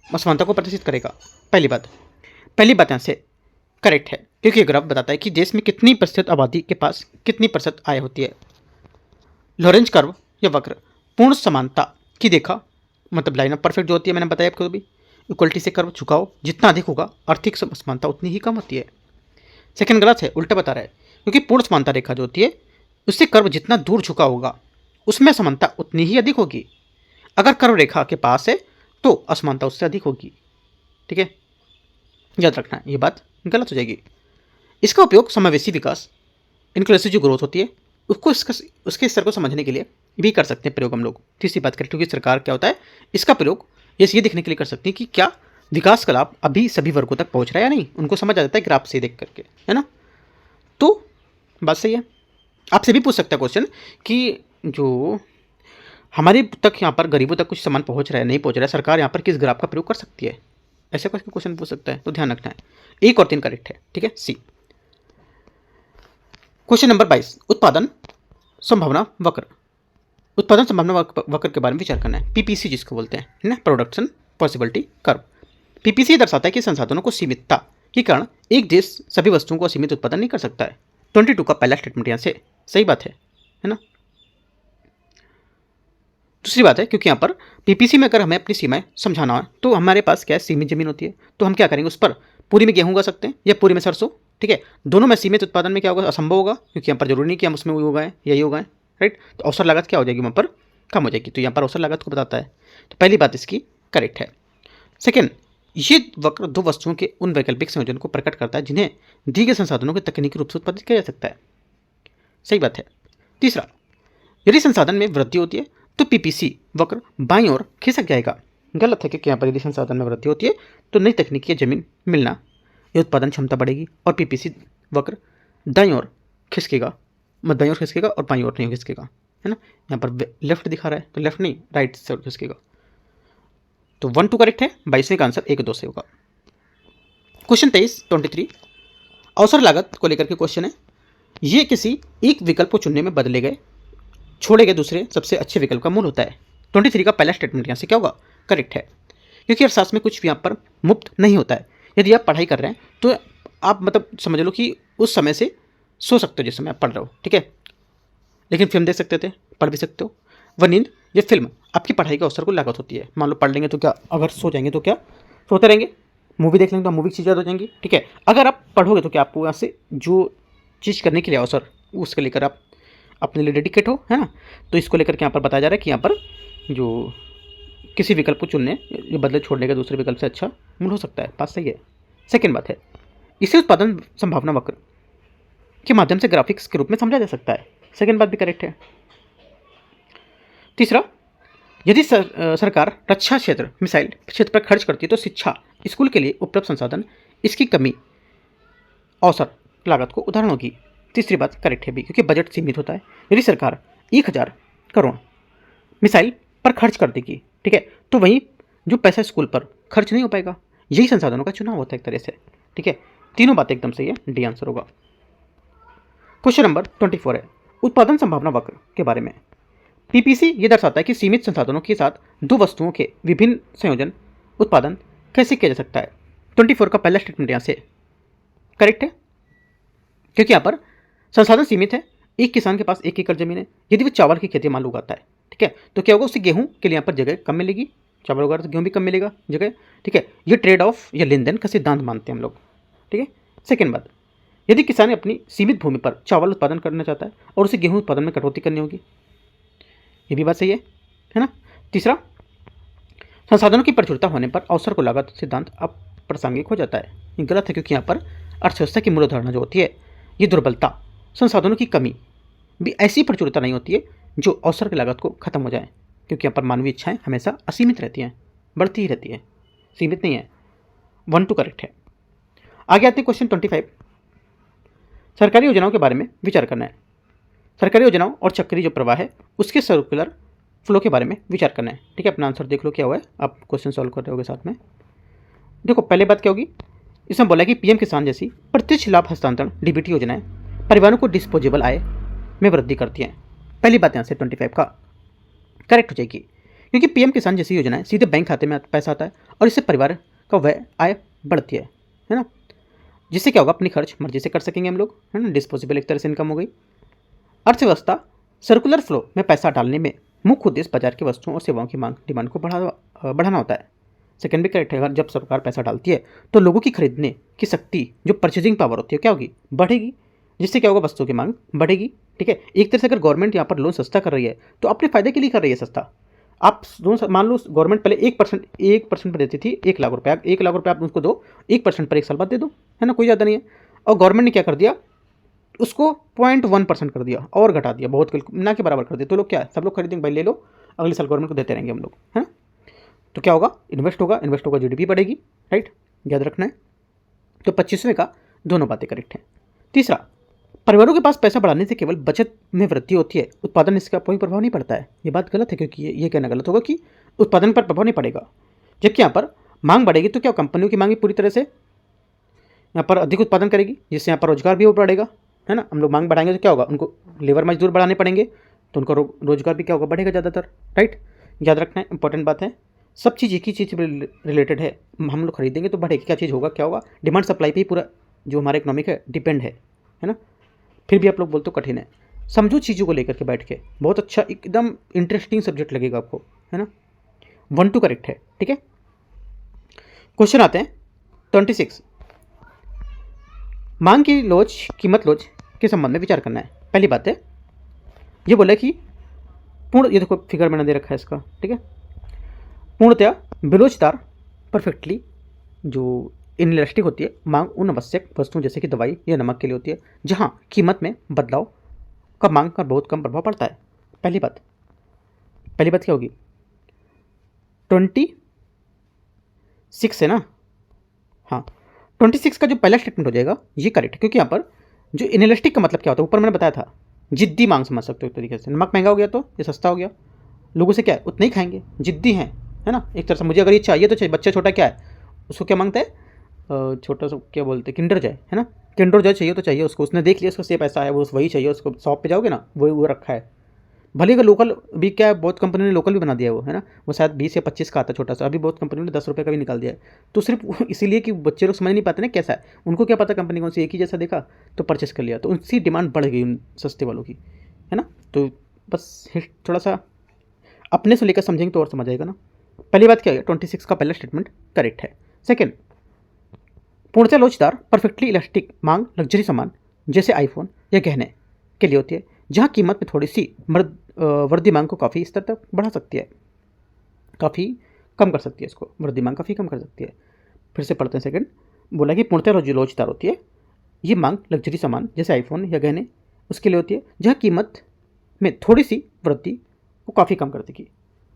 असमानता को प्रदर्शित करेगा। पहली बात यहाँ से करेक्ट है, क्योंकि ये ग्राफ बताता है कि देश में कितनी प्रतिशत आबादी के पास कितनी प्रतिशत आय होती है। लॉरेंज कर्व या वक्र पूर्ण समानता की देखा, मतलब लाइन ऑफ परफेक्ट जो होती है, मैंने बताया आपको भी, इक्वलिटी से कर्व झुकाव जितना अधिक होगा, आर्थिक समानता उतनी ही कम होती है। सेकंड गलत है, उल्टा बता रहा है, क्योंकि पूर्ण समानता रेखा जो होती है उससे कर्व जितना दूर झुका होगा उसमें असमानता उतनी ही अधिक होगी। अगर कर्व रेखा के पास है तो असमानता उससे अधिक होगी। ठीक है, याद रखना, ये बात गलत हो जाएगी। इसका उपयोग समावेशी विकास, इंक्लूसिव जो ग्रोथ होती है उसको उसके स्तर को समझने के लिए भी कर सकते हैं प्रयोग हम लोग। तीसरी बात करें, क्योंकि सरकार क्या होता है, इसका प्रयोग ये देखने के लिए कर सकती है कि क्या विकास का लाभ अभी सभी वर्गों तक पहुंच रहा है या नहीं, उनको समझ आ जाता है ग्राफ से देख करके, है ना। तो बात सही है। आपसे भी पूछ सकता है क्वेश्चन कि जो हमारे तक यहाँ पर गरीबों तक कुछ सामान पहुँच रहा है, नहीं पहुँच रहा है, सरकार यहाँ पर किस ग्राफ का प्रयोग कर सकती है, ऐसा कुछ क्वेश्चन पूछ सकता है। तो ध्यान रखना है, 1 और 3 करेक्ट है। ठीक है, सी। क्वेश्चन नंबर 22, उत्पादन संभावना वक्र। उत्पादन संभावना वक्र के बारे में विचार करना है, पीपीसी जिसको बोलते हैं, है ना, प्रोडक्शन पॉसिबिलिटी कर्व। पीपीसी दर्शाता है कि संसाधनों को सीमितता के कारण एक देश सभी वस्तुओं को सीमित उत्पादन नहीं कर सकता है। 22 का पहला स्टेटमेंट यहाँ से सही बात है ना। दूसरी बात है, क्योंकि यहाँ पर पीपीसी में अगर हमें अपनी सीमाएं समझाना है तो हमारे पास क्या है, सीमित जमीन होती है, तो हम क्या करेंगे, उस पर पूरी में गेहूँ उगा सकते हैं या पूरी में सरसों, ठीक है। दोनों में सीमित उत्पादन में क्या होगा, असंभव होगा, क्योंकि यहाँ पर जरूरी नहीं कि हम उसमें उगाएं, यही उगाएं, राइट। तो अवसर लागत क्या हो जाएगी, वहाँ पर कम हो जाएगी। तो यहाँ पर अवसर लागत को बताता है, तो पहली बात इसकी करेक्ट है। सेकेंड, ये वक्र दो वस्तुओं के उन वैकल्पिक संयोजन को प्रकट करता है जिन्हें दी गए संसाधनों के तकनीकी रूप से उत्पादित किया जा सकता है। सही बात है। तीसरा, यदि संसाधन में वृद्धि होती है तो पीपीसी वक्र बाईं ओर खिसक जाएगा। गलत है, क्योंकि यहाँ पर यदि संसाधन में वृद्धि होती है तो नई तकनीकी जमीन मिलना, ये उत्पादन क्षमता बढ़ेगी, और पीपीसी वक्र दाईं ओर खिसकेगा, दाईं ओर खिसकेगा और बाईं ओर नहीं खिसकेगा, है ना। यहाँ पर लेफ्ट दिखा रहा है तो लेफ्ट नहीं, राइट से खिसकेगा। तो 1 2 करेक्ट है, 22वें का आंसर 1 2 से होगा। क्वेश्चन 23 अवसर लागत को लेकर के क्वेश्चन है। ये किसी एक विकल्प को चुनने में बदले गए छोड़े गए दूसरे सबसे अच्छे विकल्प का मूल होता है। 23 का पहला स्टेटमेंट यहाँ से क्या होगा, करेक्ट है, क्योंकि अर्थशास्त्र में कुछ भी यहाँ पर मुफ्त नहीं होता है। यदि आप पढ़ाई कर रहे हैं तो आप मतलब समझ लो कि उस समय से सो सकते हो जिस समय आप पढ़ रहे हो, ठीक है, लेकिन फिल्म देख सकते थे, पढ़ भी सकते हो। वह नींद या फिल्म आपकी पढ़ाई के अवसर को लागत होती है। मान लो पढ़ लेंगे तो क्या, अगर सो जाएंगे तो क्या सोते रहेंगे, मूवी देख लेंगे तो मूवी की चीज़ याद हो जाएंगी, ठीक है। अगर आप पढ़ोगे तो क्या आपको यहाँ से जो चीज़ करने के लिए अवसर, उसके लेकर आप अपने लिए डेडिकेट हो, है ना। तो इसको लेकर के यहाँ पर बताया जा रहा है कि यहाँ पर जो किसी विकल्प को चुनने या बदले छोड़ने का दूसरे विकल्प से अच्छा मूल हो सकता है। बात सही है। सेकेंड बात है, इसे उत्पादन संभावना वक्र के माध्यम से ग्राफिक्स के रूप में समझा जा सकता है। सेकेंड बात भी करेक्ट है। तीसरा, यदि सरकार रक्षा क्षेत्र मिसाइल क्षेत्र पर खर्च करती है तो शिक्षा स्कूल के लिए उपलब्ध संसाधन इसकी कमी अवसर लागत को उदाहरण होगी। तीसरी बात करेक्ट है भी, क्योंकि बजट सीमित होता है। यदि सरकार 1000 करोड़ मिसाइल पर खर्च कर देगी, ठीक है, तो वहीं जो पैसा स्कूल पर खर्च नहीं हो पाएगा। यही संसाधनों का चुनाव होता है एक तरह से, ठीक है। तीनों बातें एकदम सही है, डी आंसर होगा। क्वेश्चन नंबर 24 है उत्पादन संभावना वक्र के बारे में। पीपीसी ये दर्शाता है कि सीमित संसाधनों के साथ दो वस्तुओं के विभिन्न संयोजन उत्पादन कैसे किया जा सकता है। 24 का पहला स्टेटमेंट यहाँ से करेक्ट है, क्योंकि यहाँ पर संसाधन सीमित है। एक किसान के पास 1 एकड़ जमीन है, यदि वो चावल की खेती मान लो उगाता है, ठीक है, तो क्या होगा, उससे गेहूं के लिए यहाँ पर जगह कम मिलेगी, चावल उगा तो गेहूं भी कम मिलेगा जगह, ठीक है। ये ट्रेड ऑफ या लेन देन का सिद्धांत मानते हैं हम लोग, ठीक है। सेकेंड बात, यदि किसान अपनी सीमित भूमि पर चावल उत्पादन करना चाहता है और उसे गेहूं उत्पादन में कटौती करनी होगी, ये भी बात सही है ना। तीसरा, संसाधनों की प्रचुरता होने पर अवसर को लागत सिद्धांत अप्रासंगिक हो जाता है। ये गलत है, क्योंकि यहाँ पर अर्थव्यवस्था की मूल अवधारणा जो होती है, ये दुर्बलता, संसाधनों की कमी भी ऐसी प्रचुरता नहीं होती है जो अवसर की लागत को खत्म हो जाए, क्योंकि यहाँ पर मानवीय इच्छाएं हमेशा असीमित रहती हैं, बढ़ती ही रहती है, सीमित नहीं है। 1 2 करेक्ट है। आगे आते हैं क्वेश्चन 25 सरकारी योजनाओं के बारे में विचार करना है। सरकारी योजनाओं और चक्रीय जो प्रवाह है उसके सर्कुलर फ्लो के बारे में विचार करना है, ठीक है। अपना आंसर देख लो क्या हुआ है, आप क्वेश्चन सॉल्व कर रहे होगे साथ में। देखो पहले बात क्या होगी, इसमें बोला कि पीएम किसान जैसी प्रत्यक्ष लाभ हस्तांतरण डीबीटी योजनाएं परिवारों को डिस्पोजेबल आय में वृद्धि करती हैं। पहली बात यहाँ से 25 का करेक्ट हो जाएगी, क्योंकि पीएम किसान जैसी योजनाएं सीधे बैंक खाते में पैसा आता है और इससे परिवार का व्यय आय बढ़ती है ना। जिससे क्या होगा, अपनी खर्च मर्जी से कर सकेंगे हम लोग, है ना। डिस्पोजेबल एक तरह से इनकम हो गई। अर्थव्यवस्था सर्कुलर फ्लो में पैसा डालने में मुख्य उद्देश्य बाजार की वस्तुओं और सेवाओं की मांग डिमांड को बढ़ाना होता है। सेकेंड भी करेक्ट है, अगर जब सरकार पैसा डालती है तो लोगों की खरीदने की शक्ति, जो परचेजिंग पावर होती है, क्या होगी, बढ़ेगी, जिससे क्या होगा, वस्तुओं की मांग बढ़ेगी, ठीक है। एक तरह से अगर गवर्नमेंट यहाँ पर लोन सस्ता कर रही है तो अपने फायदे के लिए कर रही है सस्ता। आप लोन मान लो गवर्नमेंट पहले 1% पर देती थी, 1 लाख रुपये, 1 लाख रुपये आप उसको दो, 1% पर 1 साल बाद दे दो, है ना, कोई ज़्यादा नहीं है। और गवर्नमेंट ने क्या कर दिया, उसको 0.1% कर दिया और घटा दिया, बहुत ना के बराबर कर दिया। तो लोग क्या, सब लोग खरीदेंगे, भाई ले लो, अगले साल गवर्नमेंट को देते रहेंगे हम लोग, है। तो क्या होगा, इन्वेस्ट होगा, जीडीपी बढ़ेगी, राइट, याद रखना है। तो 25वें का दोनों बातें करेक्ट हैं। तीसरा, परिवारों के पास पैसा बढ़ाने से केवल बचत में वृद्धि होती है, उत्पादन इसका कोई प्रभाव नहीं पड़ता है। ये बात गलत है, क्योंकि ये कहना गलत होगा कि उत्पादन पर प्रभाव नहीं पड़ेगा। जबकि यहाँ पर मांग बढ़ेगी तो क्या कंपनियों की मांग पूरी तरह से यहाँ पर अधिक उत्पादन करेगी, जिससे यहाँ पर रोजगार भी बढ़ेगा, है ना। हम लोग मांग बढ़ाएंगे तो क्या होगा, उनको लेबर मजदूर बढ़ाने पड़ेंगे, तो उनका रोजगार भी क्या होगा, बढ़ेगा ज़्यादातर, राइट, याद रखना है, इंपॉर्टेंट बात है। सब चीज़ एक ही चीज़ रिलेटेड है, हम लोग खरीदेंगे तो बढ़ेगी, क्या चीज़ होगा, क्या होगा, डिमांड सप्लाई पे ही पूरा जो हमारा इकोनॉमिक है डिपेंड है ना। फिर भी आप लोग बोलते हो कठिन है, समझो चीज़ों को लेकर के बैठ के, बहुत अच्छा एकदम इंटरेस्टिंग सब्जेक्ट लगेगा आपको, है ना। 1 2 करेक्ट है, ठीक है। क्वेश्चन आते हैं 26 मांग की लोच, कीमत लोच के संबंध में विचार करना है। पहली बात है, ये बोला कि पूर्ण, ये देखो फिगर मैंने दे रखा है इसका, ठीक है, पूर्णतया बेलोचदार, परफेक्टली जो इनइलास्टिक होती है मांग उन आवश्यक वस्तुओं जैसे कि दवाई या नमक के लिए होती है जहां कीमत में बदलाव का मांग का बहुत कम प्रभाव पड़ता है। पहली बात क्या होगी, 26 है ना, हाँ 26 का जो पहला स्टेटमेंट हो जाएगा ये करेक्ट है, क्योंकि यहाँ पर जो इनइलास्टिक का मतलब क्या होता है ऊपर मैंने बताया था, जिद्दी मांग समझ सकते हो एक तरीके से। नमक महंगा हो गया तो ये सस्ता हो गया, लोगों से क्या है उतना ही खाएंगे, जिद्दी हैं, है ना, एक तरह से मुझे अगर ये चाहिए तो चाहिए। बच्चा छोटा क्या है उसको क्या मांगता है, छोटा सा क्या बोलते हैं, किंडर जॉय, है ना, किंडर जॉय चाहिए तो चाहिए उसको, उसने देख लिया उसका सेप ऐसा है वो वही चाहिए उसको, शॉप पे जाओगे ना वो रखा है। भले अगर लोकल भी क्या है, बहुत कंपनी ने लोकल भी बना दिया है वो, है ना, वो शायद 20 या 25 का आता है छोटा सा, अभी बहुत कंपनी ने 10 रुपये का भी निकाल दिया है। तो सिर्फ इसीलिए कि बच्चे लोग समझ नहीं पाते ना कैसा है, उनको क्या पता कंपनी कौन सी, एक ही जैसा देखा तो परचेस कर लिया, तो उनकी डिमांड बढ़ गई उन सस्ते वालों की, है ना। तो बस थोड़ा सा अपने से लेकर समझेंगे तो और समझ आएगा ना। पहली बात क्या है, 26 का पहला स्टेटमेंट करेक्ट है। सेकेंड, पूर्णतः लोचदार, परफेक्टली इलास्टिक मांग लग्जरी सामान जैसे आईफोन या गहने के लिए होती है जहां कीमत में थोड़ी सी वृद्धि मांग को काफ़ी स्तर तक बढ़ा सकती है, काफ़ी कम कर सकती है, इसको वृद्धि मांग काफ़ी कम कर सकती है। फिर से पढ़ते हैं। सेकंड बोला कि पूर्णतः लोचदार होती है, ये मांग लग्जरी सामान जैसे आईफोन या गहने उसके लिए होती है जहाँ कीमत में थोड़ी सी वृद्धि को काफ़ी कम कर देगी,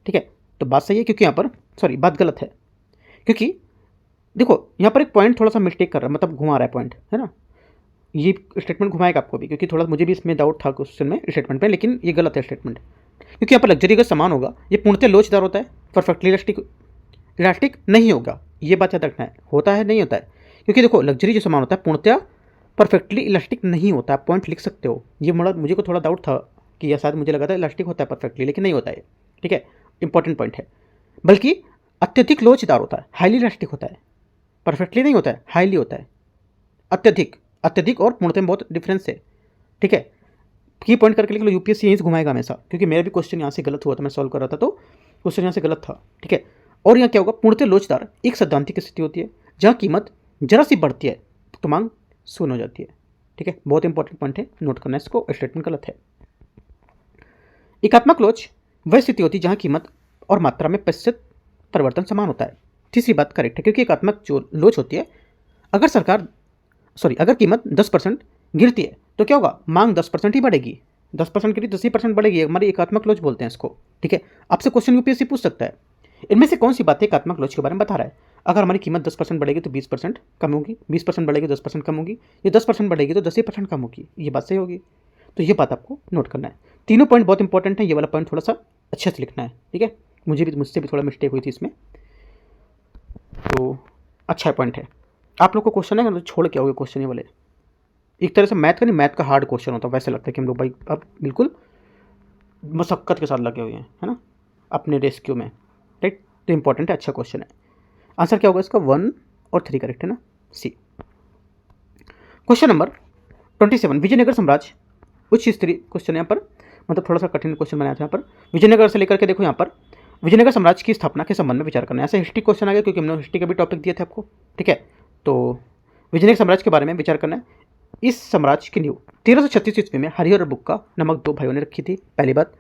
ठीक है। तो बात सही है, क्योंकि यहाँ पर बात गलत है, क्योंकि देखो यहाँ पर एक पॉइंट थोड़ा सा मिस्टेक कर रहा है, मतलब घुमा रहा है पॉइंट, है ना, ये स्टेटमेंट घुमाएगा आपको भी, क्योंकि थोड़ा मुझे भी इसमें डाउट था क्वेश्चन में स्टेटमेंट पे, लेकिन ये गलत है स्टेटमेंट, क्योंकि यहाँ पर लग्जरी का सामान होगा ये पूर्णतः लोचदार होता है, परफेक्टली इलास्टिक नहीं होगा, ये बात याद रखना है, होता है नहीं होता है, क्योंकि देखो लग्जरी जो सामान होता है पूर्णतः परफेक्टली इलास्टिक नहीं होता, आप पॉइंट लिख सकते हो। ये मुझे को थोड़ा डाउट था कि यह शायद मुझे लगा था इलास्टिक होता है परफेक्टली, लेकिन नहीं होता है, ठीक है, इंपॉर्टेंट पॉइंट है। बल्कि अत्यधिक लोचदार होता है, हाईली इलास्टिक होता है, परफेक्टली नहीं होता है, हाईली होता है। अत्यधिक और पूर्णतः में बहुत डिफरेंस है, ठीक है। की पॉइंट करके लिख लो, यूपीएससी यहीं से घुमाएगा हमेशा, क्योंकि मेरा भी क्वेश्चन यहाँ से गलत हुआ था, मैं सॉल्व कर रहा था तो क्वेश्चन यहाँ से गलत था, ठीक है। और यहाँ क्या होगा, पूर्णतः लोचदार एक सैद्धांतिक स्थिति होती है जहाँ कीमत जरा सी बढ़ती है तो मांग शून्य हो जाती है, ठीक है, बहुत इंपॉर्टेंट पॉइंट है, नोट करना इसको, स्टेटमेंट गलत है। एकात्मक लोच वह स्थिति होती है जहाँ कीमत और मात्रा में प्रतिशत परिवर्तन समान होता है। तीसरी बात करेक्ट है, क्योंकि एकात्मक जो लोच होती है, अगर कीमत 10% गिरती है तो क्या होगा, मांग 10% ही बढ़ेगी, 10% गिरी 10% बढ़ेगी, हमारी एकात्मक लोच बोलते हैं इसको, ठीक है। आपसे क्वेश्चन यूपीएससी पूछ सकता है, इनमें से कौन सी बातें एकात्मक लोच के बारे में बता रहा है। अगर हमारी कीमत 10% बढ़ेगी तो 20% कम होगी, 20% बढ़ेगी तो 10% कम होगी, ये 10% बढ़ेगी तो 10% कम होगी, ये बात सही होगी। तो ये बात आपको नोट करना है। तीनों पॉइंट बहुत इंपॉर्टेंट है, ये वाला पॉइंट थोड़ा सा अच्छे से लिखना है, ठीक है, मुझसे भी थोड़ा मिस्टेक हुई थी इसमें, तो अच्छा पॉइंट है। आप लोग को क्वेश्चन है छोड़ के आओगे क्वेश्चन, ये वाले एक तरह से मैथ का नहीं, मैथ का हार्ड क्वेश्चन होता है, वैसे लगता है कि हम लोग भाई अब बिल्कुल मशक्क़त के साथ लगे हुए हैं, है ना, अपने रेस्क्यू में, राइट। तो इंपॉर्टेंट है, अच्छा क्वेश्चन है। आंसर क्या होगा इसका, 1 और 3 करेक्ट है ना, सी। क्वेश्चन नंबर 27, विजयनगर साम्राज्य उच्च स्तरीय क्वेश्चन है यहाँ पर, मतलब थोड़ा सा कठिन क्वेश्चन बनाया था यहाँ पर। विजयनगर से लेकर के देखो यहाँ पर विजयनगर साम्राज्य की स्थापना के संबंध में विचार करना है। ऐसा हिस्ट्री क्वेश्चन आ गया, क्योंकि हमने हिस्ट्री का भी टॉपिक दिए थे आपको, ठीक है। तो विजयनगर साम्राज्य के बारे में विचार करना है। इस साम्राज्य की नींव 1336 ईस्वी में हरिहर और बुक्का नामक 2 भाइयों ने रखी थी। पहली बात,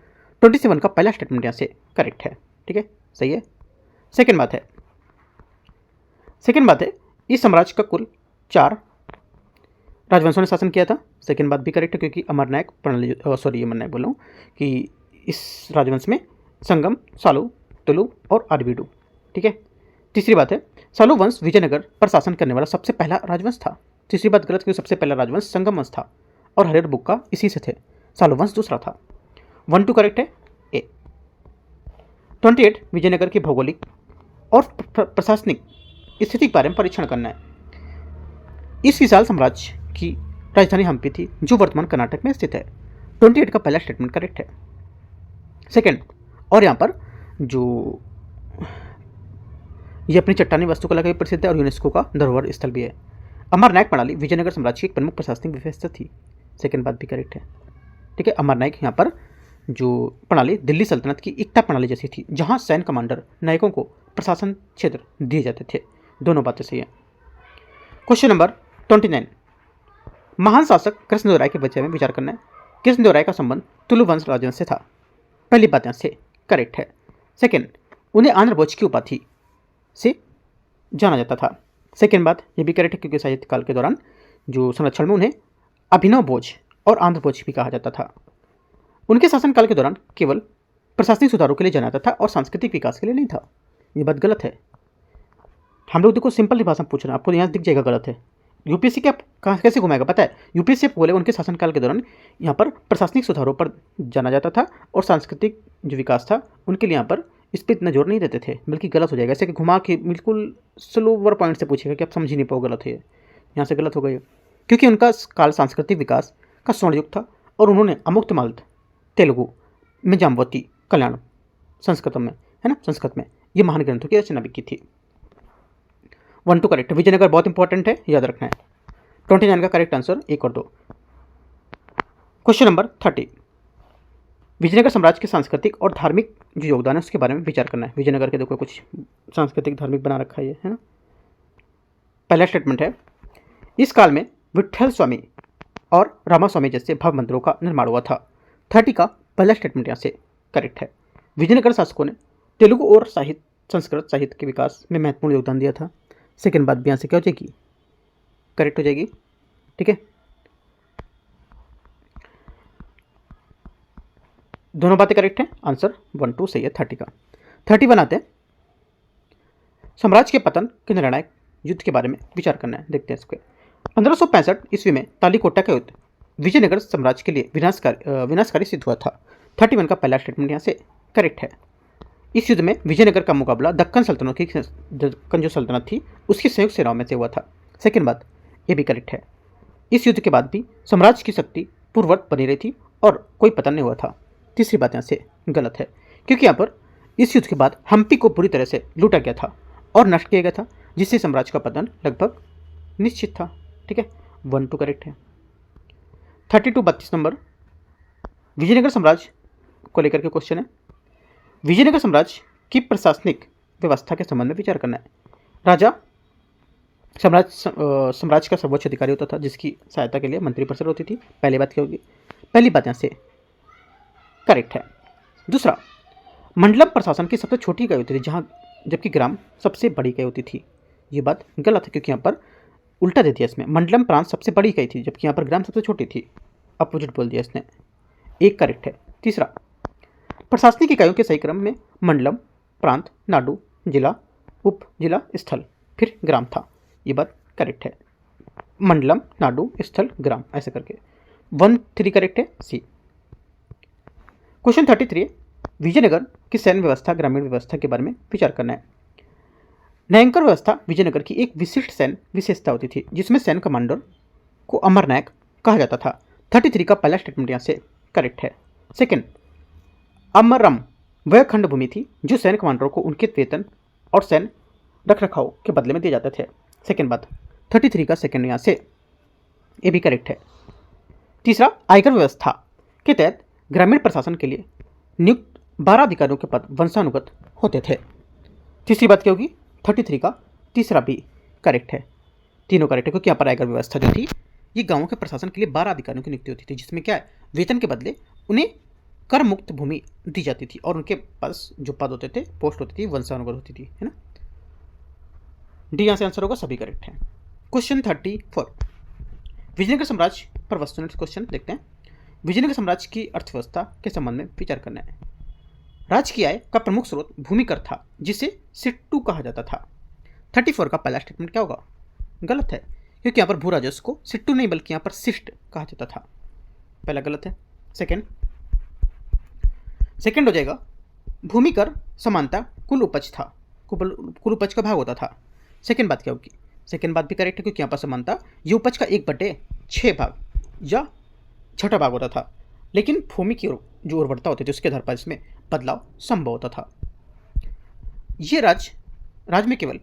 27 का पहला स्टेटमेंट यहाँ से करेक्ट है, ठीक है, सही है। सेकेंड बात है इस साम्राज्य का कुल 4 राजवंशों ने शासन किया था। सेकेंड बात भी करेक्ट है, क्योंकि अमरनायक बोल रहा हूँ कि इस राजवंश में संगम, सालू, तुलु और आरवीडू, ठीक है। तीसरी बात है सालू वंश विजयनगर पर शासन करने वाला सबसे पहला राजवंश था। तीसरी बात गलत, क्योंकि सबसे पहला राजवंश संगम वंश था और हरिहर बुक्का इसी से थे, सालू वंश दूसरा था। 1-2 करेक्ट है ए। 28 विजयनगर की भौगोलिक और प्रशासनिक स्थिति के बारे में परीक्षण करना है। इस विशाल साम्राज्य की राजधानी हम्पी थी, जो वर्तमान कर्नाटक में स्थित है। 28 का पहला स्टेटमेंट करेक्ट है। सेकेंड, और यहाँ पर जो ये अपनी चट्टानी वास्तुकला का भी प्रसिद्ध है और यूनेस्को का धरोहर स्थल भी है। अमरनायक प्रणाली विजयनगर साम्राज्य की एक प्रमुख प्रशासनिक व्यवस्था थी। सेकेंड बात भी करेक्ट है, ठीक है। अमरनायक यहाँ पर जो प्रणाली दिल्ली सल्तनत की एकता प्रणाली जैसी थी, जहाँ सैन्य कमांडर नायकों को प्रशासन क्षेत्र दिए जाते थे। दोनों बातें सही हैं। क्वेश्चन नंबर 29, महान शासक कृष्णदेव राय के विषय में विचार करना है। कृष्णदेव राय का संबंध तुलु वंश राजवंश से था। पहली बात यहाँ से करेक्ट है। सेकेंड, उन्हें आंध्र भोज की उपाधि से जाना जाता था। सेकेंड बात ये भी करेक्ट है क्योंकि साहित्य काल के दौरान जो संरक्षण में उन्हें अभिनव भोज और आंध्र भोज भी कहा जाता था। उनके शासनकाल के दौरान केवल प्रशासनिक सुधारों के लिए जाना जाता था और सांस्कृतिक विकास के लिए नहीं था। ये बात गलत है। हम लोग देखो सिंपल भाषा में पूछ रहे हैं, आपको यहाँ दिख जाएगा गलत है। यूपीएससी क्या कहाँ कैसे घुमाएगा पता है? यूपीएससी बोले उनके शासनकाल के दौरान यहाँ पर प्रशासनिक सुधारों पर जाना जाता था और सांस्कृतिक जो विकास था उनके लिए यहाँ पर इस पर इतना जोर नहीं देते थे, बल्कि गलत हो जाएगा। ऐसे कि घुमा के बिल्कुल स्लोवर पॉइंट से पूछेगा कि आप समझ ही नहीं पाओ, गलत है यहाँ से गलत हो गई। क्योंकि उनका काल सांस्कृतिक विकास का स्वर्ण युग था और उन्होंने अमुक्तमाल्य तेलुगु में जाम्बवती कल्याण संस्कृत में है ना, संस्कृत में ये महान ग्रंथों की रचना भी की थी। 1 2 करेक्ट। विजयनगर बहुत इंपॉर्टेंट है, याद रखना है। 29 का करेक्ट आंसर 1 और 2। क्वेश्चन नंबर 30, विजयनगर साम्राज्य के सांस्कृतिक और धार्मिक जो योगदान है उसके बारे में विचार करना है। विजयनगर के देखो कुछ सांस्कृतिक धार्मिक बना रखा है ना। पहला स्टेटमेंट है, इस काल में विट्ठल स्वामी और रामा स्वामी जैसे भव्य मंदिरों का निर्माण हुआ था। 30 का पहला स्टेटमेंट यहाँ से करेक्ट है। विजयनगर शासकों ने तेलुगु और संस्कृत साहित्य के विकास में महत्वपूर्ण योगदान दिया था। सेकेंड बात भी यहाँ से क्या हो जाएगी, करेक्ट हो जाएगी। ठीक है, दोनों बातें करेक्ट हैं, आंसर 1 2 सही है 30 का। 31 आते हैं, साम्राज्य के पतन के निर्णायक युद्ध के बारे में विचार करना है। देखते हैं इसको। 1565 ईस्वी में तालीकोटा का युद्ध विजयनगर साम्राज्य के लिए विनाशकारी सिद्ध हुआ था। 31 का पहला स्टेटमेंट यहाँ से करेक्ट है। इस युद्ध में विजयनगर का मुकाबला दक्कन जो सल्तनत थी उसकी संयुक्त सेनाओं में से हुआ था। सेकेंड बात ये भी करेक्ट है। इस युद्ध के बाद भी साम्राज्य की शक्ति पूर्ववत बनी रही थी और कोई पतन नहीं हुआ था। तीसरी बात यहाँ से गलत है क्योंकि यहाँ पर इस युद्ध के बाद हम्पी को पूरी तरह से लूटा गया था और नष्ट किया गया था, जिससे साम्राज्य का पतन लगभग निश्चित था। ठीक है, 1 2 करेक्ट है। 32 32 नंबर विजयनगर साम्राज्य को लेकर के क्वेश्चन है। विजयनगर साम्राज्य की प्रशासनिक व्यवस्था के संबंध में विचार करना है। राजा साम्राज्य का सर्वोच्च अधिकारी होता था जिसकी सहायता के लिए मंत्रिपरिषद होती थी। पहली बात क्या होगी, पहली बात यहाँ से करेक्ट है। दूसरा, मंडलम प्रशासन की सबसे छोटी इकाई होती थी जहाँ जबकि ग्राम सबसे बड़ी इकाई होती थी। ये बात गलत है क्योंकि यहाँ पर उल्टा दे दिया इसमें, मंडलम प्रांत सबसे बड़ी इकाई थी जबकि यहाँ पर ग्राम सबसे छोटी थी। अपोजिट बोल दिया इसने, एक करेक्ट है। तीसरा, प्रशासनिक इकाइयों के सही क्रम में मंडलम, प्रांत, नाडु, जिला, उप जिला, स्थल, फिर ग्राम था। ये बात करेक्ट है। मंडलम, नाडु, स्थल, ग्राम ऐसे करके 1 3 करेक्ट है, सी। क्वेश्चन 33, विजयनगर की सैन्य व्यवस्था ग्रामीण व्यवस्था के बारे में विचार करना है। न्यायंकर व्यवस्था विजयनगर की एक विशिष्ट सैन्य विशेषता होती थी जिसमें सैन्य कमांडर को अमर नायक कहा जाता था। 33 का पहला स्टेटमेंट यहाँ से करेक्ट है। सेकेंड, अमरम वह खंड भूमि थी जो सैन्य कमांडरों को उनके वेतन और सैन्य रखरखाव के बदले में दिए जाते थे। सेकेंड बात 33 का सेकेंड यहाँ से ये भी करेक्ट है। तीसरा, आयकर व्यवस्था के तहत ग्रामीण प्रशासन के लिए नियुक्त 12 अधिकारियों के पद वंशानुगत होते थे। तीसरी बात क्या होगी, 33 का तीसरा भी करेक्ट है। तीनों करेक्ट है क्योंकि यहाँ पर आयकर व्यवस्था जो थी ये गांवों के प्रशासन के लिए 12 अधिकारियों की नियुक्ति होती थी जिसमें क्या है, वेतन के बदले उन्हें कर मुक्त भूमि दी जाती थी और उनके पास जो पद होते थे, पोस्ट होती थी, वंशानुगत होती थी, है ना। डी यहाँ से आंसर होगा, सभी करेक्ट है। क्वेश्चन 34, विजयनगर साम्राज्य पर वस्तुनिष्ठ क्वेश्चन देखते हैं। विजयनगर साम्राज्य की अर्थव्यवस्था के संबंध में विचार करना है। राज्य की आय का प्रमुख स्रोत भूमि कर था जिसे सिट्टू कहा जाता था। 34 का पहला स्टेटमेंट क्या होगा, गलत है क्योंकि यहाँ पर भू राजस्व को सिट्टू नहीं बल्कि यहाँ पर शिष्ट कहा जाता था। पहला गलत है। सेकेंड हो जाएगा, भूमि कर समानता कुल उपज था, कुल उपज का भाग होता था। सेकेंड बात क्या होगी, सेकेंड बात भी करेक्ट है क्योंकि यहाँ पर समानता ये उपज का 1/6 भाग या छठा भाग होता था, लेकिन भूमि की जो उर्वरता होती थी उसके आधार पर इसमें बदलाव संभव होता था। ये राज्य में केवल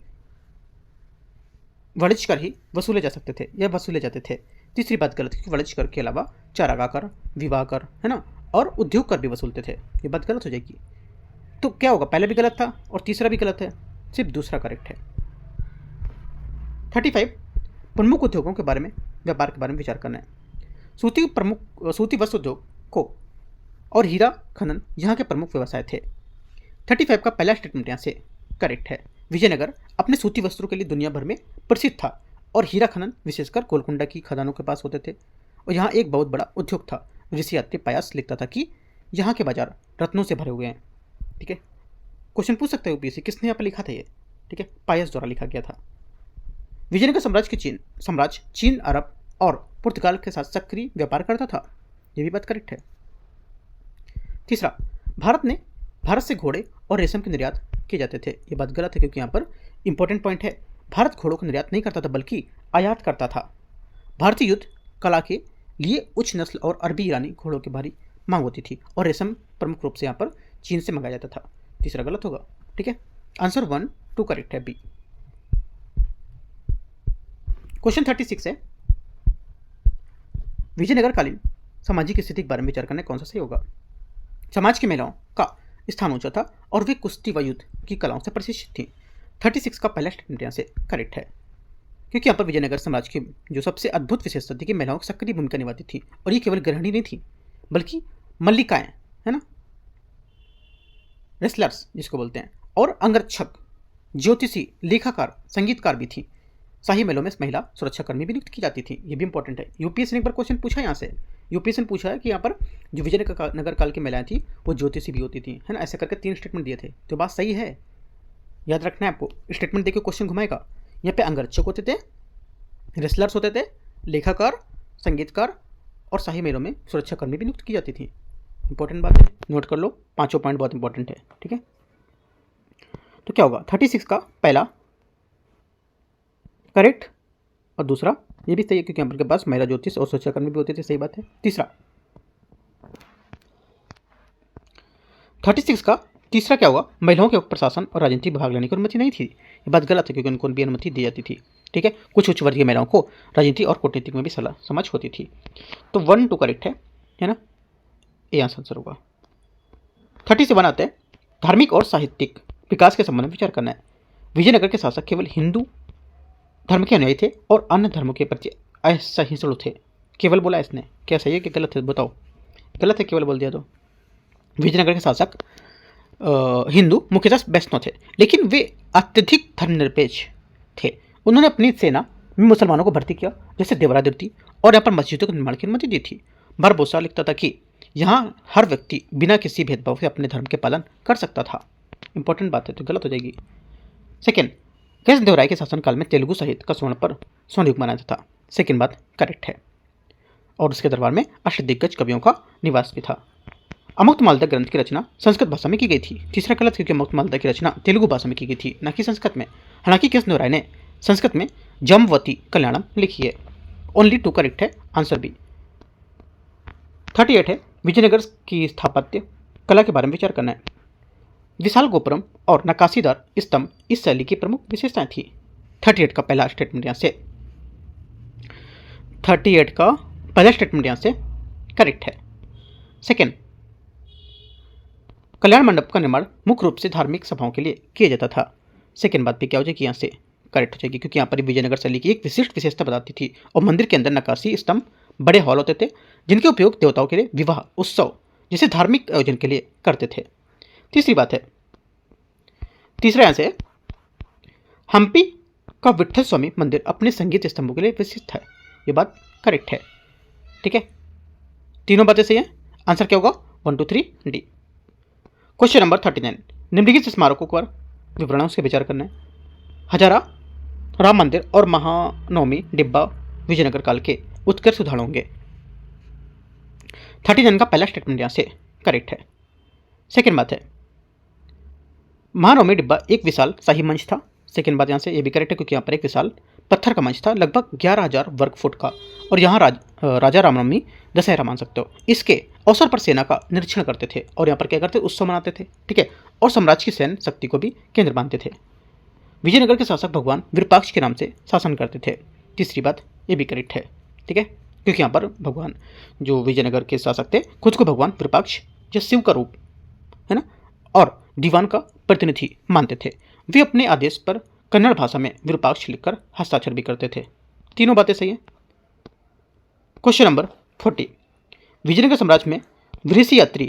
वाणिज्य कर ही वसूले जा सकते थे या वसूले जाते थे। तीसरी बात गलत क्योंकि वाणिज्य कर के अलावा चारागाह कर, विवाह कर, है ना, और उद्योग कर भी वसूलते थे। ये बात गलत हो जाएगी। तो क्या होगा, पहला भी गलत था और तीसरा भी गलत है, सिर्फ दूसरा करेक्ट है। 35, प्रमुख उद्योगों के बारे में व्यापार के बारे में विचार करना है। सूती वस्त्र उद्योग को और हीरा खनन यहाँ के प्रमुख व्यवसाय थे। 35 का पहला स्टेटमेंट यहाँ से करेक्ट है। विजयनगर अपने सूती वस्त्रों के लिए दुनिया भर में प्रसिद्ध था और हीरा खनन विशेषकर गोलकुंडा की खदानों के पास होते थे और यहाँ एक बहुत बड़ा उद्योग था। ऋषि यात्री पायास लिखता था कि यहाँ के बाजार रत्नों से भरे हुए हैं। ठीक है, क्वेश्चन पूछ सकते हो यूपीएससी, किसने यहाँ पर लिखा था ये? ठीक है, पायस द्वारा लिखा गया था। विजयनगर साम्राज्य चीन, अरब और पुर्तगाल के साथ सक्रिय व्यापार करता था। ये भी बात करेक्ट है। तीसरा, भारत से घोड़े और रेशम के निर्यात किए जाते थे। ये बात गलत है क्योंकि यहाँ पर इंपॉर्टेंट पॉइंट है, भारत घोड़ों का निर्यात नहीं करता था बल्कि आयात करता था। भारतीय युद्ध कला के लिए उच्च नस्ल और अरबी ईरानी घोड़ों की भारी मांग होती थी और रेशम प्रमुख रूप से यहाँ पर चीन से मंगाया जाता था। तीसरा गलत होगा। ठीक है, आंसर 1, 2 करेक्ट है, बी। क्वेश्चन 36 है, विजयनगर कालीन सामाजिक स्थिति के बारे में विचार करना कौन सा सही होगा? समाज की महिलाओं का स्थान ऊंचा था और वे कुश्ती व युद्ध की कलाओं से प्रशिक्षित थी। 36 का पहला स्टेटमेंट यहाँ से करेक्ट है क्योंकि यहाँ पर विजयनगर साम्राज्य की जो सबसे अद्भुत विशेषता थी कि महिलाओं की सक्रिय भूमिका निभाती थी और ये केवल गृहिणी नहीं थी बल्कि मल्लिकाएं, है ना, रेसलर्स जिसको बोलते हैं, और अंगरक्षक, ज्योतिषी, लेखाकार, संगीतकार भी थी। शाही महलों में महिला सुरक्षाकर्मी भी नियुक्त की जाती थी। ये भी इंपॉर्टेंट है। यूपीएससी ने एक बार क्वेश्चन पूछा यहाँ से, यूपीएससी ने पूछा है कि यहाँ पर जो विजयनगर काल की महिलाएं थी वो ज्योतिषी भी होती थी, है ना। ऐसे करके 3 स्टेटमेंट दिए थे, तो बात सही है, याद रखना है आपको। स्टेटमेंट देखिए, क्वेश्चन घुमाएगा। यहाँ पे अंगरक्षक होते थे, रेसलर्स होते थे, लेखाकार, संगीतकार और शाही महलों में सुरक्षाकर्मी भी नियुक्त की जाती थी। इंपॉर्टेंट बात है, नोट कर लो, 5 पॉइंट बहुत इंपॉर्टेंट है। ठीक है, तो क्या होगा? 36 का पहला करेक्ट और दूसरा ये भी सही है क्योंकि यहाँ के पास महिला ज्योतिष और सुरक्षाकर्मी भी होते थे। सही बात है। तीसरा 36 का तीसरा क्या हुआ? महिलाओं के प्रशासन और राजनीति भाग लेने की अनुमति नहीं थी। ये बात गलत है क्योंकि उनको भी अनुमति दी जाती थी। ठीक है, कुछ उच्च वर्गीय महिलाओं को राजनीति और कूटनीति में भी सलाह समझ होती थी। तो 1, 2 करेक्ट है ना, ये आंसर होगा। 37 आते हैं, धार्मिक और साहित्यिक विकास के संबंध में विचार करना है। विजयनगर के शासक केवल हिंदू धर्म के अनुयायी थे और अन्य धर्मों के प्रति असहिष्णु थे। केवल बोला इसने, क्या सही है कि गलत है? बताओ। गलत है, केवल बोल दिया तो। विजयनगर के शासक हिंदू मुख्यतः वैष्णव थे, लेकिन वे अत्यधिक धर्मनिरपेक्ष थे। उन्होंने अपनी सेना में मुसलमानों को भर्ती किया, जैसे देवरादित्य, और यहाँ पर मस्जिदों के निर्माण की अनुमति दी थी। बारबोसा लिखता था कि यहाँ हर व्यक्ति बिना किसी भेदभाव से अपने धर्म के पालन कर सकता था। इंपॉर्टेंट बात है, तो गलत हो जाएगी। सेकेंड, कृष्णदेवराय के शासनकाल में तेलुगु साहित्य का स्वर्ण युग माना जाता था। सेकेंड बात करेक्ट है। और उसके दरबार में अष्टदिग्गज कवियों का निवास भी था। अमुक्तमाल्यदा ग्रंथ की रचना संस्कृत भाषा में की गई थी। तीसरा गलत क्योंकि अमुक्तमाल्यदा की रचना तेलुगु भाषा में की गई थी, न कि संस्कृत में। हालांकि कृष्णदेवराय ने संस्कृत में जमवती कल्याणम लिखी है। ओनली 2 करेक्ट है, आंसर बी। 38 है, विजयनगर की स्थापत्य कला के बारे में विचार करना है। विशाल गोपुरम और नक्काशीदार स्तंभ इस शैली की प्रमुख विशेषताएं थी। 38 का पहला स्टेटमेंट यहाँ से 38 का पहला स्टेटमेंट यहाँ से करेक्ट है। सेकेंड, कल्याण मंडप का निर्माण मुख्य रूप से धार्मिक सभाओं के लिए किया जाता था। सेकेंड बात भी क्या हो जाएगी? यहाँ से करेक्ट हो जाएगी क्योंकि यहाँ पर विजयनगर शैली की एक विशिष्ट विशेषता बताती थी। और मंदिर के अंदर नक्काशी स्तंभ बड़े हॉल होते थे जिनके उपयोग देवताओं के लिए विवाह, उत्सव जैसे धार्मिक आयोजन के लिए करते थे। तीसरी बात है, तीसरा यहाँ से हम्पी का विट्ठल स्वामी मंदिर अपने संगीत स्तंभों के लिए विशिष्ट है। ये बात करेक्ट है। ठीक है, तीनों बातें सही हैं। आंसर क्या होगा? 1, 2, 3 डी। क्वेश्चन नंबर 39, निम्नलिखित स्मारकों पर विवरणों से विचार करना है। हजारा, राम मंदिर और महानवमी डिब्बा विजयनगर काल के उत्कर्ष उदाहरण होंगे। 39 का पहला स्टेटमेंट यहाँ से करेक्ट है। सेकेंड बात है, महानवमी डिब्बा एक विशाल शाही मंच था। सेकेंड बात यहाँ से ये भी करेक्ट है क्योंकि यहाँ पर एक विशाल पत्थर का मंच था, लगभग 11,000 वर्ग फुट का, और यहाँ राजा रामनवमी दशहरा मान सकते हो। इसके अवसर पर सेना का निरीक्षण करते थे और यहाँ पर क्या करते? उत्सव मनाते थे। ठीक है, और साम्राज्य की सैन्य शक्ति को भी केंद्र मानते थे। विजयनगर के शासक भगवान विरूपाक्ष के नाम से शासन करते थे। तीसरी बात ये भी करेक्ट है। ठीक है, क्योंकि यहाँ पर भगवान जो विजयनगर के शासक थे खुद को भगवान विरूपाक्ष जो शिव का रूप है ना और दीवान का प्रतिनिधि मानते थे। वे अपने आदेश पर कन्नड़ भाषा में विरूपाक्ष लिखकर हस्ताक्षर भी करते थे। तीनों बातें सही हैं। क्वेश्चन नंबर 40, विजयनगर साम्राज्य में विदेशी यात्री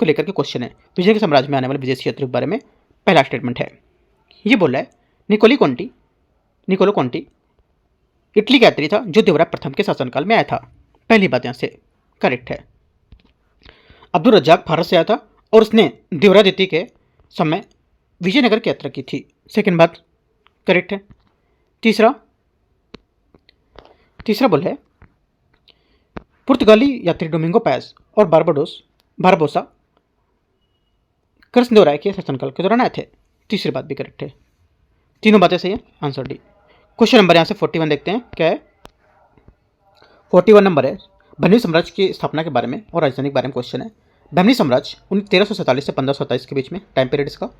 को लेकर के क्वेश्चन है। विजयनगर साम्राज्य में आने वाले विदेशी यात्रियों के बारे में पहला स्टेटमेंट है, ये बोला है निकोलो कॉन्टी इटली का यात्री था जो देवराय प्रथम के शासनकाल में आया था। पहली बात यहाँ से करेक्ट है। अब्दुल रज्जाक भारत से आया था और उसने देवराय द्वितीय के समय विजयनगर की यात्रा की थी। सेकंड बात करेक्ट है। तीसरा बोल है पुर्तगाली यात्री डोमिंगो पायस और बारबोसा कृष्णदेवराय के शासनकाल के दौरान आए थे। तीसरी बात भी करेक्ट है। तीनों बातें सही है, आंसर डी। क्वेश्चन नंबर यहाँ से 41 देखते हैं क्या है। 41 नंबर है बहमनी साम्राज्य की स्थापना के बारे में और राजधानी के बारे में क्वेश्चन है। बहमनी साम्राज्य 1347 से 1527 के बीच में टाइम पीरियड इसका।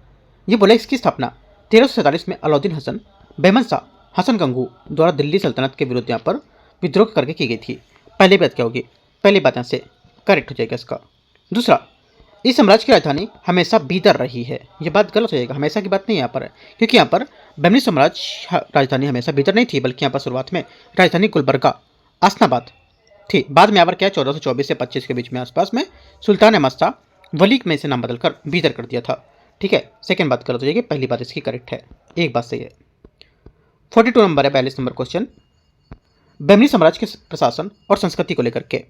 ये बोला इसकी स्थापना 1347 में अलाउद्दीन हसन बेमन शाह हसन गंगू द्वारा दिल्ली सल्तनत के विरुद्ध यहाँ पर विद्रोह करके की गई थी। पहली बात क्या होगी, पहली बात यहाँ से करेक्ट हो जाएगा इसका। दूसरा, इस साम्राज्य की राजधानी हमेशा बीदर रही है। ये बात गलत हो जाएगा, हमेशा की बात नहीं यहाँ पर है, क्योंकि यहाँ पर बहमनी साम्राज्य राजधानी हमेशा बीदर नहीं थी, बल्कि यहाँ पर शुरुआत में राजधानी गुलबर्गा आसनाबाद थी। बाद में यहाँ पर क्या 1424 से 25 के बीच में आसपास में सुल्तान अहमद शाह वली में से नाम बदलकर बीदर कर दिया था। ठीक है, सेकेंड बात गलत हो जाएगी, पहली बात इसकी करेक्ट है, एक बात सही है। 42 नंबर है 42 नंबर क्वेश्चन, बहमनी साम्राज्य के प्रशासन और संस्कृति को लेकर के।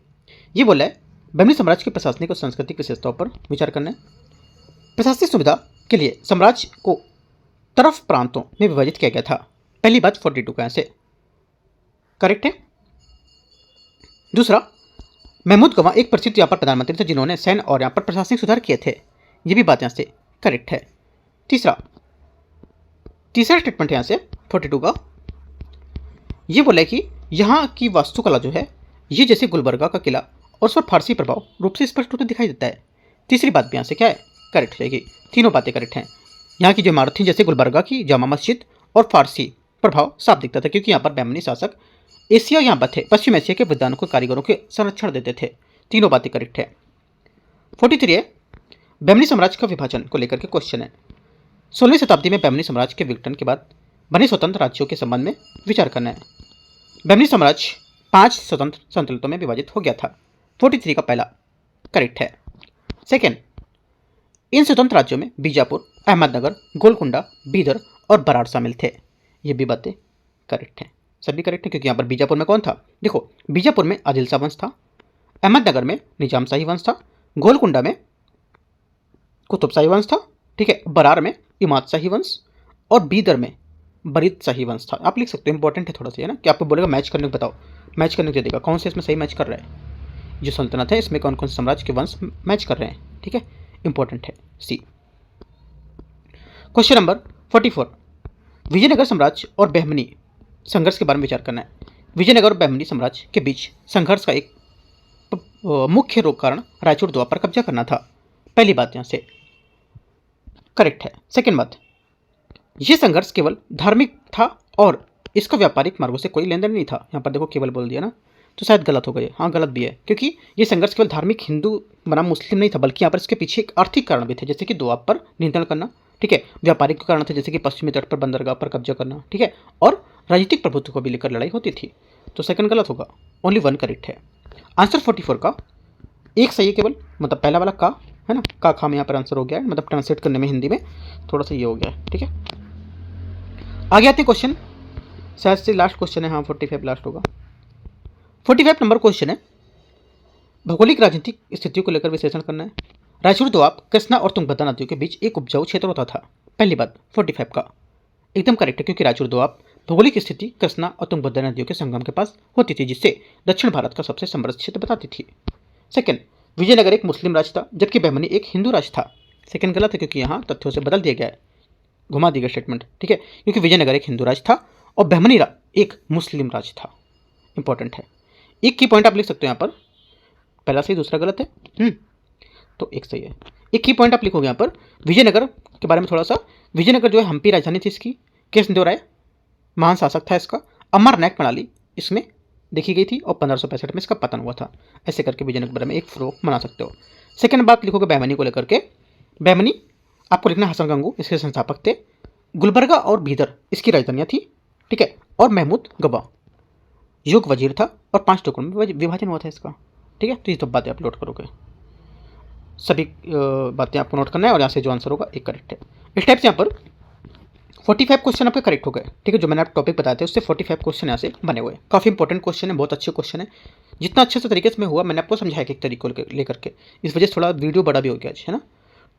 ये बोला है बहमनी साम्राज्य की प्रशासनिक और सांस्कृतिक विशेषताओं पर विचार करना है। प्रशासनिक सुविधा के लिए साम्राज्य को तरफ प्रांतों में विभाजित किया गया था। पहली बात 42 का यहाँ से करेक्ट है। दूसरा, महमूद गवाह एक प्रसिद्ध यहाँ पर प्रधानमंत्री थे जिन्होंने सैन्य और यहाँ पर प्रशासनिक सुधार किए थे। ये भी बात यहाँ से करेक्ट है। तीसरा स्टेटमेंट यहाँ से 42 का, ये बोला है कि यहाँ की वास्तुकला जो है ये जैसे गुलबर्गा का किला और उस पर फारसी प्रभाव रूप से स्पष्ट रूप से दिखाई देता है। तीसरी बात भी यहाँ से क्या है करेक्ट हो जाएगी, तीनों बातें करेक्ट हैं। यहाँ की जो इमारत थी जैसे गुलबर्गा की जामा मस्जिद और फारसी प्रभाव साफ दिखता था, क्योंकि यहाँ पर बहमनी शासक एशिया यहाँ पर थे, पश्चिम एशिया के विद्वानों को कारीगरों के संरक्षण देते थे। तीनों बातें करेक्ट है। 43 है बहमनी साम्राज्य का विभाजन को लेकर के क्वेश्चन है। 16वीं शताब्दी में बहमनी साम्राज्य के विघटन के बाद बने स्वतंत्र राज्यों के संबंध में विचार करना है। बहमनी साम्राज्य 5 स्वतंत्र संतुलनों में विभाजित हो गया था। 43 का पहला करेक्ट है। सेकेंड, इन स्वतंत्र राज्यों में बीजापुर, अहमदनगर, गोलकुंडा, बीदर और बराड़ शामिल थे। ये भी बातें करेक्ट हैं, सभी करेक्ट है, क्योंकि यहाँ पर बीजापुर में कौन था, देखो बीजापुर में आदिल शाह वंश था, अहमदनगर में निजाम शाही वंश था, गोलकुंडा में कुतुब शाही वंश था, ठीक है, बराड़ में इमाद शाही वंश और बीदर में बरीद शाही वंश था। आप लिख सकते हो, इंपॉर्टेंट है थोड़ा सा है ना, कि आपको बोलेगा मैच करने को बताओ, मैच करने को देगा कौन से इसमें सही मैच कर रहा है, जो सल्तनत है इसमें कौन कौन से साम्राज्य के वंश मैच कर रहे हैं। ठीक है, इंपॉर्टेंट है सी। क्वेश्चन नंबर 44, विजयनगर साम्राज्य और बहमनी संघर्ष के बारे में विचार करना है। विजयनगर और बहमनी साम्राज्य के बीच संघर्ष का एक मुख्य रोग कारण रायचूर दुआ पर कब्जा करना था। पहली बात यहाँ से करेक्ट है। सेकेंड बात, यह संघर्ष केवल धार्मिक था और इसका व्यापारिक मार्गों से कोई लेन देन नहीं था। यहाँ पर देखो केवल बोल दिया ना, तो शायद गलत हो गए, हाँ गलत भी है, क्योंकि ये संघर्ष केवल धार्मिक हिंदू बनाम मुस्लिम नहीं था, बल्कि यहाँ पर इसके पीछे एक आर्थिक कारण भी थे, जैसे कि दुआब पर नियंत्रण करना, ठीक है, व्यापारिक कारण थे जैसे कि पश्चिमी तट पर बंदरगाह पर कब्जा करना, ठीक है, और राजनीतिक प्रभुत्व को भी लेकर लड़ाई होती थी। तो सेकंड गलत होगा, ओनली 1 करेक्ट है। आंसर 44 का एक सही है केवल, मतलब पहला वाला का है ना, का खाम यहाँ पर आंसर हो गया है, मतलब ट्रांसलेट करने में हिंदी में थोड़ा सा ये हो गया है। ठीक है, आगे आते हैं क्वेश्चन, शायद से लास्ट क्वेश्चन है, हाँ 45 लास्ट होगा। 45 नंबर क्वेश्चन है, भौगोलिक राजनीतिक स्थितियों को लेकर विश्लेषण करना है। रायचूर दोआब, कृष्णा और तुंगभद्रा नदियों के बीच एक उपजाऊ क्षेत्र होता था। पहली बात 45 का एकदम करेक्ट है, क्योंकि रायचूर दोआब भौगोलिक स्थिति कृष्णा और तुंगभद्रा नदियों के संगम के पास होती थी, जिससे दक्षिण भारत का सबसे समृद्ध क्षेत्र बताती थी। सेकंड, विजयनगर एक मुस्लिम राज्य था, जबकि बहमनी एक हिंदू राज्य था। सेकंड गलत है, क्योंकि यहाँ तथ्यों से बदल दिया गया है, घुमा दिया गया स्टेटमेंट। ठीक है, क्योंकि विजयनगर एक हिंदू राज्य था और बहमनी एक मुस्लिम राज्य था। इंपॉर्टेंट है, एक की पॉइंट आप लिख सकते हो यहाँ पर, पहला सही दूसरा गलत है, तो एक सही है। एक की पॉइंट आप लिखोगे यहाँ पर विजयनगर के बारे में थोड़ा सा। विजयनगर जो है हम्पी राजधानी थी इसकी, कृष्णदेवराय महान शासक था इसका, अमरनायक प्रणाली इसमें देखी गई थी और 1565 में इसका पतन हुआ था। ऐसे करके विजयनगर के बारे में एक फ्लो बना सकते हो। सेकंड बात लिखोगे बहमनी को लेकर के, बहमनी आपको लिखना हसन गंगू इसके संस्थापक थे, गुलबर्गा और बीदर इसकी राजधानियाँ थी, ठीक है, और महमूद गवा युग वजीर था और 5 टुकड़ों में विभाजन हुआ था इसका। ठीक है, तो ये तो बातें आप नोट करोगे, सभी बातें आपको नोट करना है और यहाँ से जो आंसर होगा एक करेक्ट है। इस टाइप से यहाँ पर 45 क्वेश्चन आपके करेक्ट हो गए। ठीक है, जो मैंने आप टॉपिक बताए थे उससे 45 क्वेश्चन यहाँ से बने हुए हैं। काफ़ी इंपॉर्टेंट क्वेश्चन है, बहुत अच्छे क्वेश्चन है। जितना अच्छे से तरीके से मैं हुआ मैंने आपको समझाया कि एक तरीके को लेकर के, इस वजह से थोड़ा वीडियो बड़ा भी हो गया आज, है ना,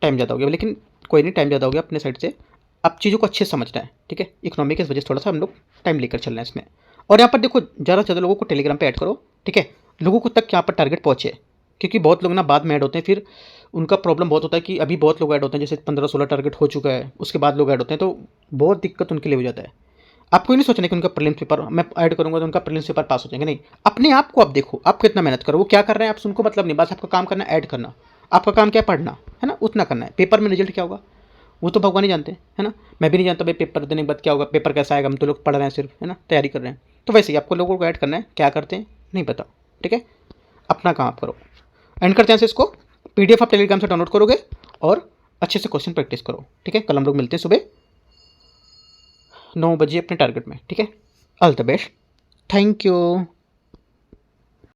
टाइम ज़्यादा हो गया, लेकिन कोई नहीं, टाइम ज़्यादा हो गया अपने साइड से। आप चीज़ों को अच्छे से समझना है। ठीक है, इकोनॉमी की वजह से थोड़ा सा हम लोग टाइम लेकर चल रहे हैं इसमें। और यहाँ पर देखो, ज़्यादा से ज़्यादा लोगों को टेलीग्राम पे ऐड करो। ठीक है, लोगों को तक यहाँ पर टारगेट पहुँचे, क्योंकि बहुत लोग ना बाद में ऐड होते हैं, फिर उनका प्रॉब्लम बहुत होता है कि अभी बहुत लोग ऐड होते हैं, जैसे 15-16 टारगेट हो चुका है, उसके बाद लोग ऐड होते हैं, तो बहुत दिक्कत उनके लिए हो जाता है। आपको ये नहीं सोचना कि उनका प्रीलिम्स पेपर मैं ऐड करूंगा तो उनका प्रीलिम्स पेपर पास हो जाएंगे, नहीं। अपने आप को आप देखो, आप कितना मेहनत करो, वो क्या कर रहे हैं आप उनको मतलब नहीं, बस आपका काम करना है ऐड करना। आपका काम क्या है, पढ़ना है ना, उतना करना है। पेपर में रिजल्ट क्या होगा वो तो भगवान ही जानते हैं, है ना। मैं भी नहीं जानता भाई पेपर देने के बाद क्या होगा, पेपर कैसा आएगा, हम तो लोग पढ़ रहे हैं सिर्फ, है ना, तैयारी कर रहे हैं। तो वैसे ही आपको लोगों को ऐड करना है, क्या करते हैं नहीं पता। ठीक है, अपना काम आप करो। एंड करते हैं इसको, PDF आप टेलीग्राम से डाउनलोड करोगे और अच्छे से क्वेश्चन प्रैक्टिस करो। ठीक है, कल हम लोग मिलते हैं सुबह 9 बजे अपने टारगेट में। ठीक है, all the best, thank you.